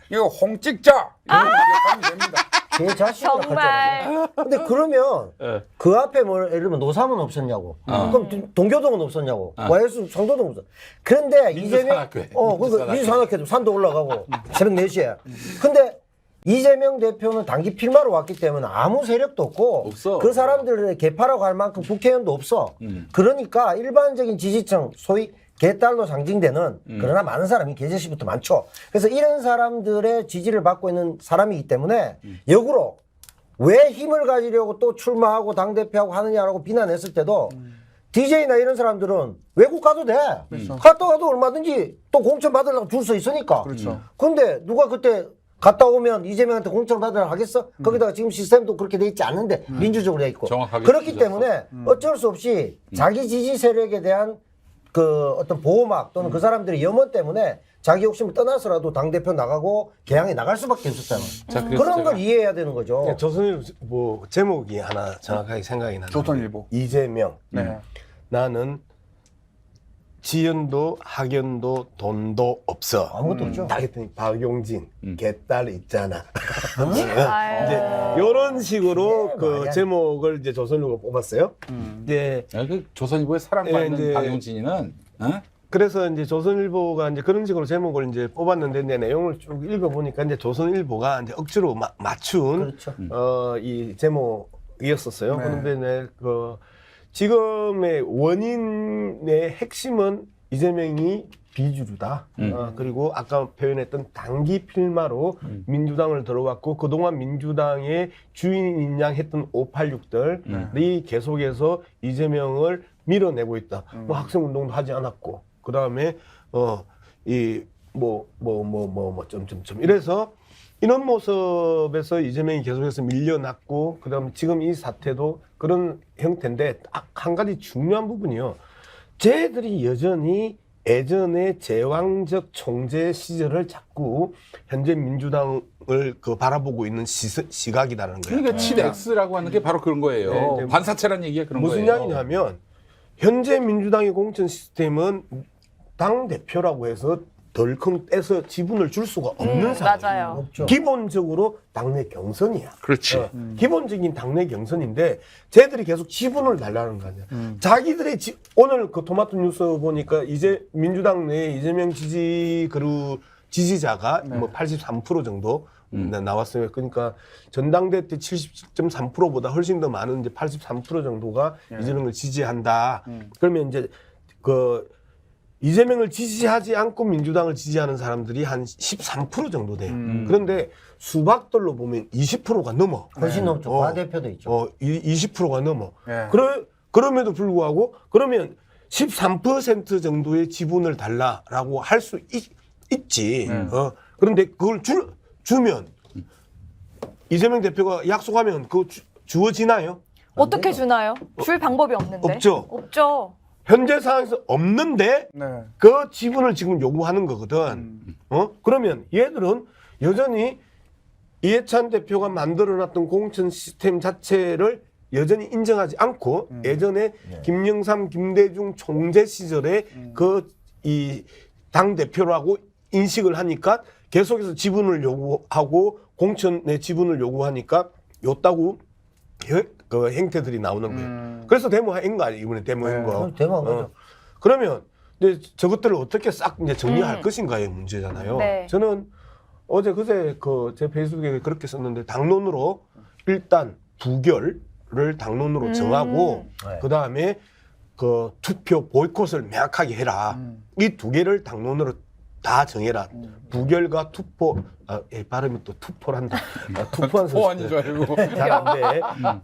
[SPEAKER 5] 이거 홍찍자 이런 거 기억하면 됩니다.
[SPEAKER 3] 개 자식이라
[SPEAKER 1] 정말.
[SPEAKER 3] 근데 그러면 그 앞에 뭐 예를 들면 노삼은 없었냐고. 그럼 동교동은 없었냐고. YS 성도동 없었. 그런데 이재명
[SPEAKER 2] 민주산학회.
[SPEAKER 3] 그러니까 민주산학회도 산도 올라가고 새벽 4시에. 근데 이재명 대표는 단기 필마로 왔기 때문에 아무 세력도 없고
[SPEAKER 2] 없어.
[SPEAKER 3] 그 사람들의 개파라고 할 만큼 국회의원도 없어. 그러니까 일반적인 지지층 소위 개딸로 상징되는 그러나 많은 사람이 개저씨부터 많죠. 그래서 이런 사람들의 지지를 받고 있는 사람이기 때문에 역으로 왜 힘을 가지려고 또 출마하고 당대표하고 하느냐라고 비난했을 때도 DJ나 이런 사람들은 외국 가도 돼. 갔다 와도 얼마든지 또 공천 받으려고 줄 수 있으니까.
[SPEAKER 5] 그렇죠.
[SPEAKER 3] 근데 누가 그때 갔다 오면 이재명한테 공천 받으려고 하겠어? 거기다가 지금 시스템도 그렇게 돼 있지 않는데 민주적으로 돼 있고.
[SPEAKER 2] 정확하게
[SPEAKER 3] 그렇기
[SPEAKER 2] 찢었어.
[SPEAKER 3] 때문에 어쩔 수 없이 자기 지지 세력에 대한 그 어떤 보호막 또는 그 사람들의 염원 때문에 자기 욕심을 떠나서라도 당대표 나가고 개항에 나갈 수밖에 없었잖아.
[SPEAKER 2] 자, 그래서
[SPEAKER 3] 그런
[SPEAKER 2] 제가-
[SPEAKER 3] 걸 이해해야 되는 거죠.
[SPEAKER 4] 조선일보 뭐 제목이 하나 정확하게 생각이 나는데
[SPEAKER 5] 조선일보.
[SPEAKER 4] 이재명
[SPEAKER 5] 네.
[SPEAKER 4] 나는 지연도 학연도 돈도 없어.
[SPEAKER 3] 아무것도 없죠.
[SPEAKER 4] 딱 했더니 박용진 개딸 있잖아.
[SPEAKER 1] 아유.
[SPEAKER 4] 이제 이런 식으로
[SPEAKER 3] 예,
[SPEAKER 4] 그
[SPEAKER 3] 말이 안
[SPEAKER 4] 제목을 이제 조선일보가 뽑았어요. 이제
[SPEAKER 2] 그 조선일보에 사랑받는
[SPEAKER 4] 예, 이제-
[SPEAKER 2] 박용진이는
[SPEAKER 4] 그래서 이제 조선일보가 이제 그런 식으로 제목을 이제 뽑았는데 이제 내용을 쭉 읽어보니까 이제 조선일보가 이제 억지로 맞춘
[SPEAKER 3] 그렇죠.
[SPEAKER 4] 이 제목이었었어요.
[SPEAKER 5] 네.
[SPEAKER 4] 그런데 그 지금의 원인의 핵심은 이재명이 비주류다. 그리고 아까 표현했던 단기 필마로 민주당을 들어왔고 그동안 민주당의 주인인 양 했던 586들이 계속해서 이재명을 밀어내고 있다. 뭐 학생 운동도 하지 않았고 그 다음에 점점점 이래서 이런 모습에서 이재명이 계속해서 밀려났고 그다음 지금 이 사태도 그런 형태인데 딱 한 가지 중요한 부분이요. 쟤들이 여전히 예전의 제왕적 총재 시절을 자꾸 현재 민주당을 바라보고 있는 시각이라는 거예요.
[SPEAKER 2] 그러니까 친X라고 하는 게 바로 그런 거예요.
[SPEAKER 4] 네.
[SPEAKER 2] 반사체라는 얘기가 그런
[SPEAKER 4] 무슨
[SPEAKER 2] 거예요.
[SPEAKER 4] 이야기냐면 현재 민주당의 공천 시스템은 당 대표라고 해서 덜컹 떼서 지분을 줄 수가 없는 상황이에요.
[SPEAKER 1] 맞아요.
[SPEAKER 3] 없죠.
[SPEAKER 4] 기본적으로 당내 경선이야.
[SPEAKER 2] 그렇지.
[SPEAKER 4] 기본적인 당내 경선인데 쟤들이 계속 지분을 달라는 거 아니야. 자기들의 오늘 그 토마토 뉴스 보니까 이제 민주당 내 이재명 지지자가 뭐 83% 정도 나왔어요. 그러니까 전당대 때 77.3%보다 훨씬 더 많은 이제 83% 정도가 이재명을 지지한다. 그러면 이제 이재명을 지지하지 않고 민주당을 지지하는 사람들이 한 13% 정도 돼. 그런데 수박들로 보면 20%가 넘어.
[SPEAKER 3] 훨씬 높죠. 과대표도 있죠.
[SPEAKER 4] 20%가 넘어.
[SPEAKER 7] 예.
[SPEAKER 4] 그럼에도 불구하고 그러면 13% 정도의 지분을 달라라고 할 수 있지. 그런데 그걸 주면 이재명 대표가 약속하면 그거 주어지나요?
[SPEAKER 1] 어떻게 주나요? 줄 방법이 없는데.
[SPEAKER 4] 없죠.
[SPEAKER 1] 없죠.
[SPEAKER 4] 현재 상황에서 없는데
[SPEAKER 7] 네.
[SPEAKER 4] 그 지분을 지금 요구하는 거거든. 그러면 얘들은 여전히 이해찬 대표가 만들어놨던 공천 시스템 자체를 여전히 인정하지 않고 예전에 김영삼, 김대중 총재 시절에 이 당 대표라고 인식을 하니까 계속해서 지분을 요구하고 공천의 지분을 요구하니까 요따구 그 행태들이 나오는 거예요. 그래서 데모한 거 아니에요, 이번에 데모한 거.
[SPEAKER 3] 대박이죠.
[SPEAKER 4] 그러면 이제 저것들을 어떻게 싹 이제 정리할 것인가의 문제잖아요.
[SPEAKER 1] 네.
[SPEAKER 4] 저는 어제 그제 제 페이스북에 그렇게 썼는데 당론으로 일단 부결을 당론으로 정하고
[SPEAKER 3] 네.
[SPEAKER 4] 그 다음에 그 투표 보이콧을 명확하게 해라. 이 두 개를 당론으로 다 정해라. 부결과 투표, 발음이 또 투표란다. 투표한
[SPEAKER 2] 포환인 줄 알고.
[SPEAKER 4] 잘안돼.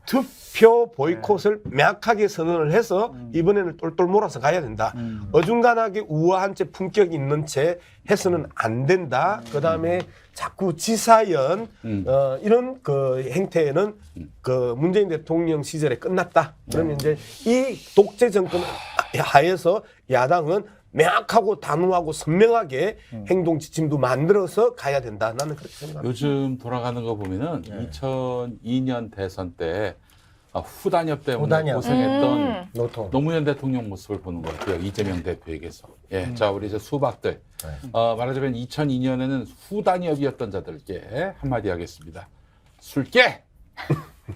[SPEAKER 4] 투표 보이콧을 명확하게 선언을 해서 이번에는 똘똘 몰아서 가야 된다. 어중간하게 우아한 채 품격 있는 채 해서는 안 된다. 그 다음에 자꾸 지사연 이런 그 행태는 그 문재인 대통령 시절에 끝났다. 그러면 이제 이 독재 정권 하에서 야당은 명확하고 단호하고 선명하게 행동 지침도 만들어서 가야 된다. 나는 그렇게 생각합니다.
[SPEAKER 2] 요즘 돌아가는 거 보면은 2002년 대선 때 후단협 때문에
[SPEAKER 3] 후단협.
[SPEAKER 2] 고생했던
[SPEAKER 3] 노통.
[SPEAKER 2] 노무현 대통령 모습을 보는 것 같아요. 이재명 대표에게서. 예, 자 우리 이제 수박들. 말하자면 2002년에는 후단협이었던 자들께 한마디 하겠습니다. 술깨.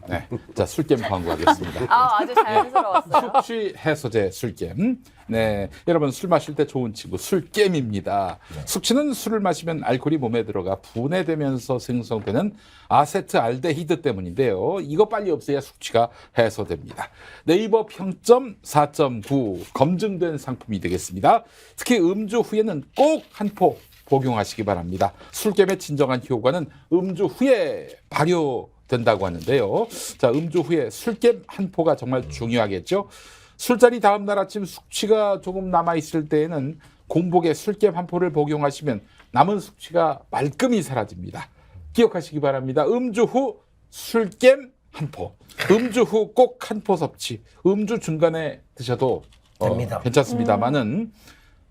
[SPEAKER 2] 네, 자 술겜 광고하겠습니다.
[SPEAKER 1] 아주 자연스러웠어요.
[SPEAKER 2] 숙취 해소제 술겜. 네, 여러분 술 마실 때 좋은 친구 술겜입니다. 숙취는 술을 마시면 알코올이 몸에 들어가 분해되면서 생성되는 아세트알데히드 때문인데요. 이거 빨리 없애야 숙취가 해소됩니다. 네이버 평점 4.9 검증된 상품이 되겠습니다. 특히 음주 후에는 꼭 한 포 복용하시기 바랍니다. 술겜의 진정한 효과는 음주 후에 발효된다고 하는데요. 자, 음주 후에 술겜 한 포가 정말 중요하겠죠. 술자리 다음 날 아침 숙취가 조금 남아있을 때에는 공복에 술겜 한 포를 복용하시면 남은 숙취가 말끔히 사라집니다. 기억하시기 바랍니다. 음주 후 술겜 한 포. 음주 후 꼭 한 포 섭취. 음주 중간에 드셔도
[SPEAKER 3] 됩니다.
[SPEAKER 2] 괜찮습니다만은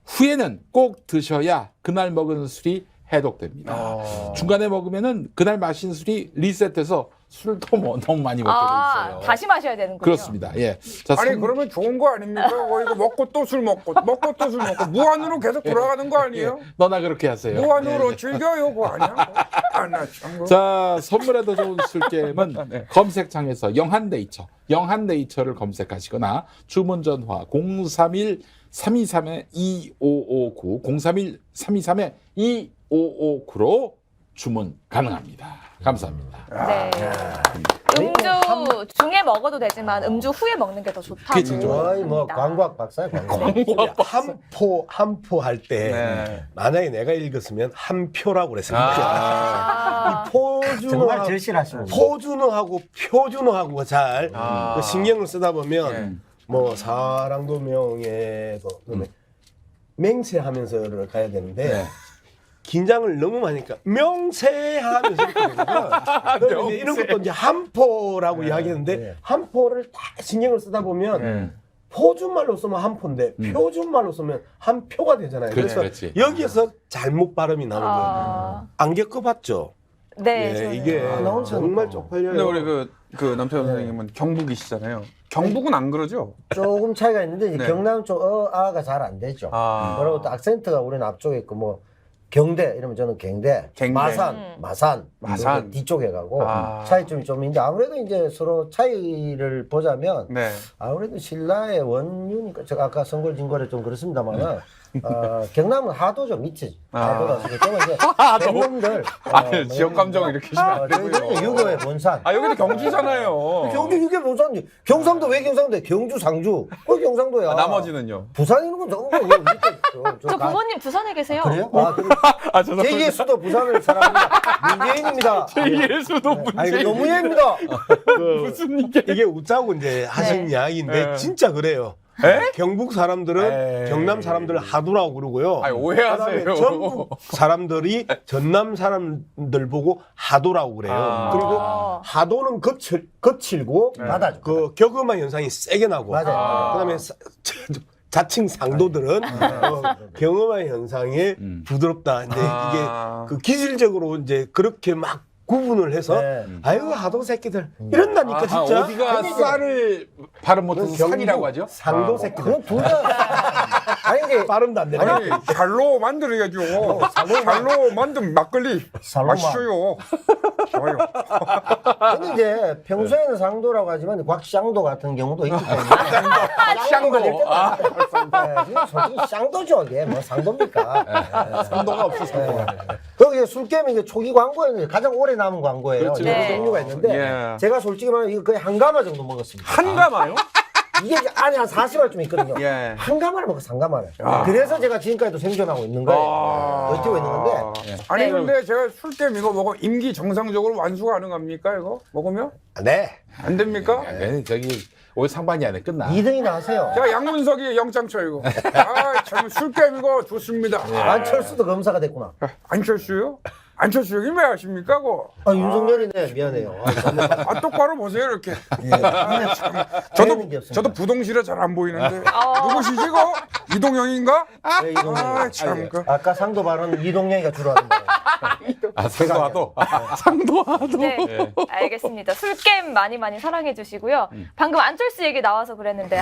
[SPEAKER 2] 후에는 꼭 드셔야 그날 먹은 술이 해독됩니다. 중간에 먹으면은 그날 마신 술이 리셋돼서 술을 너무 많이 먹게 돼 있어요.
[SPEAKER 1] 다시 마셔야 되는군요.
[SPEAKER 2] 그렇습니다. 예. 자,
[SPEAKER 7] 아니 그러면 좋은 거 아닙니까? 이거 먹고 또 술 먹고 또 술 먹고 무한으로 계속 돌아가는 거 아니에요?
[SPEAKER 2] 너나 그렇게 하세요.
[SPEAKER 7] 무한으로 즐겨요, 그거 아니야? 나 참.
[SPEAKER 2] 자, 선물에 더 좋은 술게임은 검색창에서 영한네이처를 검색하시거나 주문 전화 031-323-2559 031-323-2559로 주문 가능합니다. 감사합니다.
[SPEAKER 1] 네. 음주 중에 먹어도 되지만 음주 후에 먹는 게 더 좋다고.
[SPEAKER 2] 그치,
[SPEAKER 3] 거의 뭐
[SPEAKER 1] 합니다.
[SPEAKER 3] 광고학 박사야, 광고.
[SPEAKER 4] 한포 할 때 만약에 내가 읽었으면 한 표라고 그랬습니다.
[SPEAKER 1] 아.
[SPEAKER 4] 이 포준어
[SPEAKER 3] 정말 절실하시고.
[SPEAKER 4] 포준어하고 표준어하고 잘
[SPEAKER 5] 아.
[SPEAKER 4] 그 신경을 쓰다 보면
[SPEAKER 5] 예.
[SPEAKER 4] 뭐 사랑도 명예도 그다음에 맹세하면서를 가야 되는데
[SPEAKER 2] 네.
[SPEAKER 4] 긴장을 너무 많이 하니까 명세하면서 이렇게 되거든요. 그러면 이제 이런 것도 이제 한포라고 이야기했는데
[SPEAKER 3] 네.
[SPEAKER 4] 한포를 다 신경을 쓰다 보면
[SPEAKER 5] 네.
[SPEAKER 4] 포준말로 쓰면 한포인데 표준말로 쓰면 한 표가 되잖아요.
[SPEAKER 2] 그렇지,
[SPEAKER 4] 그래서
[SPEAKER 2] 그렇지.
[SPEAKER 4] 여기에서 잘못 발음이 나는 거예요.
[SPEAKER 1] 아.
[SPEAKER 4] 안 겪어봤죠?
[SPEAKER 1] 네.
[SPEAKER 4] 예,
[SPEAKER 1] 저는.
[SPEAKER 4] 이게
[SPEAKER 3] 나온
[SPEAKER 4] 정말
[SPEAKER 3] 차니까.
[SPEAKER 4] 쪽팔려요.
[SPEAKER 5] 근데 우리 그 남태현 선생님은 경북이시잖아요. 경북은 안 그러죠?
[SPEAKER 3] 조금 차이가 있는데 이제
[SPEAKER 5] 네.
[SPEAKER 3] 경남 쪽 아가 잘 안 되죠.
[SPEAKER 5] 아.
[SPEAKER 3] 그리고 또 악센트가 우리는 앞쪽에 있고 뭐 경대 이러면 저는 경대,
[SPEAKER 5] 갱대.
[SPEAKER 3] 마산, 마산
[SPEAKER 5] 마산.
[SPEAKER 3] 뒤쪽에 가고
[SPEAKER 5] 아.
[SPEAKER 3] 차이점이 좀 있는데 아무래도 이제 서로 차이를 보자면
[SPEAKER 5] 네.
[SPEAKER 3] 아무래도 신라의 원유니까 제가 아까 선골진골에 좀 그렇습니다만은 경남은 하도죠, 밑이지. 하도라서 저는 이제 백놈들
[SPEAKER 5] 아니, 지역 감정을 이렇게 하시면 안
[SPEAKER 3] 저희들은
[SPEAKER 5] 되고요.
[SPEAKER 3] 유교의 본산.
[SPEAKER 5] 아, 여기도 경주잖아요.
[SPEAKER 3] 경주 유교 본산이 경상도 왜 경상도야? 경주 상주 거기 경상도야.
[SPEAKER 5] 아, 나머지는요?
[SPEAKER 3] 부산 이런 건 전부 밑에 있죠.
[SPEAKER 1] 저 부모님 부산에 계세요.
[SPEAKER 3] 그래요? 아, 그래.
[SPEAKER 5] 아, 죄송합니다.
[SPEAKER 3] 제2의 수도 부산을 사랑합니다. 문재인입니다.
[SPEAKER 5] 제2의 수도
[SPEAKER 3] 아니,
[SPEAKER 5] 문제.
[SPEAKER 3] 노무현입니다.
[SPEAKER 5] 무슨 이게.
[SPEAKER 4] 이게 웃자고 이제 하신
[SPEAKER 1] 네.
[SPEAKER 4] 이야기인데
[SPEAKER 5] 네.
[SPEAKER 4] 진짜 그래요. 경북 사람들은
[SPEAKER 5] 에이.
[SPEAKER 4] 경남 사람들을 하도라고 그러고요.
[SPEAKER 5] 아니, 오해하세요.
[SPEAKER 4] 그다음에 전북 사람들이 전남 사람들 보고 하도라고 그래요.
[SPEAKER 5] 아.
[SPEAKER 4] 그리고 하도는 거칠고
[SPEAKER 3] 바다죠.
[SPEAKER 4] 그 격음한 현상이 세게 나고
[SPEAKER 3] 맞아요.
[SPEAKER 4] 그다음에 자칭 상도들은 경음한 현상이 부드럽다. 이제
[SPEAKER 5] 아.
[SPEAKER 4] 이게 그 기질적으로 이제 그렇게 막 구분을 해서
[SPEAKER 3] 네.
[SPEAKER 4] 아유 하도 새끼들 이런다니까 진짜.
[SPEAKER 2] 어디가 쌀을 발음 못해서
[SPEAKER 4] 경북
[SPEAKER 2] 산이라고 하죠?
[SPEAKER 4] 상도 새끼들.
[SPEAKER 3] 그럼 둘 다. 아니, 이게
[SPEAKER 4] 발음도 안 되네.
[SPEAKER 7] 아니 잘로 만들어야죠. 잘로 만든 막걸리
[SPEAKER 3] 살로만.
[SPEAKER 7] 맛있어요. 좋아요.
[SPEAKER 3] 근데 이제 평소에는 상도라고 하지만 곽상도 같은 경우도 있기 때문에. 쌍도가 될 때도 있어요. 네, 솔직히 쌍도죠, 이게. 뭐 상도입니까?
[SPEAKER 2] 상도가 없어서.
[SPEAKER 3] 거기 술게임이 이제 초기 광고였는데 가장 오래 남은 광고예요.
[SPEAKER 2] 그렇죠.
[SPEAKER 3] 여러
[SPEAKER 1] 네.
[SPEAKER 3] 종류가 있는데
[SPEAKER 5] 예.
[SPEAKER 3] 제가 솔직히 말하면 이거 거의 한 가마 정도 먹었습니다.
[SPEAKER 7] 한 가마요?
[SPEAKER 3] 이게 이제 안에 한 40알쯤 있거든요.
[SPEAKER 5] 예.
[SPEAKER 3] 한 가마를 먹었어, 한 가마를. 그래서 제가 지금까지도 생존하고 있는 거예요. 버티고 있는 건데.
[SPEAKER 7] 아니
[SPEAKER 1] 네.
[SPEAKER 7] 근데 제가 술겜 이거 먹어 임기 정상적으로 완수 가능합니까 이거 먹으면?
[SPEAKER 4] 네.
[SPEAKER 7] 안 됩니까?
[SPEAKER 2] 네, 저기 올 상반기 안에 끝나.
[SPEAKER 3] 2등이 나세요.
[SPEAKER 7] 제가 양문석이 영장 쳐 이거. 아참 술겜 이거 좋습니다.
[SPEAKER 3] 안철수도 검사가 됐구나.
[SPEAKER 7] 안철수요? 안철수 형이 왜 아십니까 그거?
[SPEAKER 3] 아, 윤석열이네. 미안해요.
[SPEAKER 7] 아 똑바로 보세요 이렇게.
[SPEAKER 3] 재밌는 게 없습니다.
[SPEAKER 7] 저도 부동실에 잘 안 보이는데
[SPEAKER 1] 어.
[SPEAKER 7] 누구시지 이거? 이동영인가?
[SPEAKER 3] 네, 이동영.
[SPEAKER 7] 아참 그.
[SPEAKER 3] 아까 상도 발언 이동영이가 주로 하는 거예요.
[SPEAKER 2] 상도하도.
[SPEAKER 1] 네, 알겠습니다. 술게임 많이 많이 사랑해 주시고요. 방금 안철수 얘기 나와서 그랬는데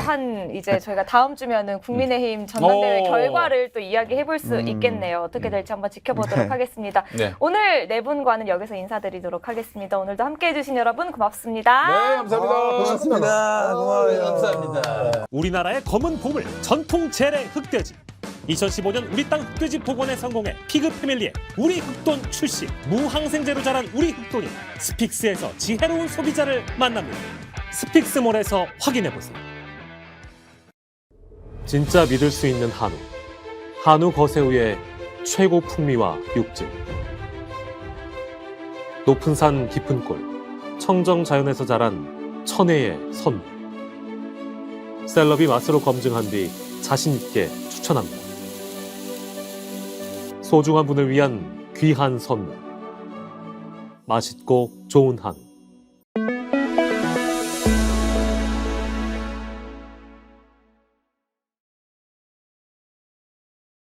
[SPEAKER 1] 이제 저희가 다음 주면은 국민의힘 전당대회
[SPEAKER 2] 오.
[SPEAKER 1] 결과를 또 이야기해 볼 수 있겠네요. 어떻게 될지 한번 지켜보도록 하겠습니다.
[SPEAKER 2] 네.
[SPEAKER 1] 오늘 네 분과는 여기서 인사드리도록 하겠습니다. 오늘도 함께 해주신 여러분 고맙습니다.
[SPEAKER 2] 네, 감사합니다.
[SPEAKER 3] 고맙습니다. 고마워요.
[SPEAKER 2] 감사합니다.
[SPEAKER 8] 우리나라의 검은 보물 전통 재래 흑돼지 2015년 우리 땅 흑돼지 복원에 성공해 피그 패밀리의 우리 흑돈 출시 무항생제로 자란 우리 흑돈이 스픽스에서 지혜로운 소비자를 만납니다. 스픽스몰에서 확인해보세요. 진짜 믿을 수 있는 한우 거새우의 최고 풍미와 육질 높은 산 깊은 골 청정 자연에서 자란 천혜의 선물 셀럽이 맛으로 검증한 뒤 자신 있게 추천합니다. 소중한 분을 위한 귀한 선물. 맛있고 좋은 한우.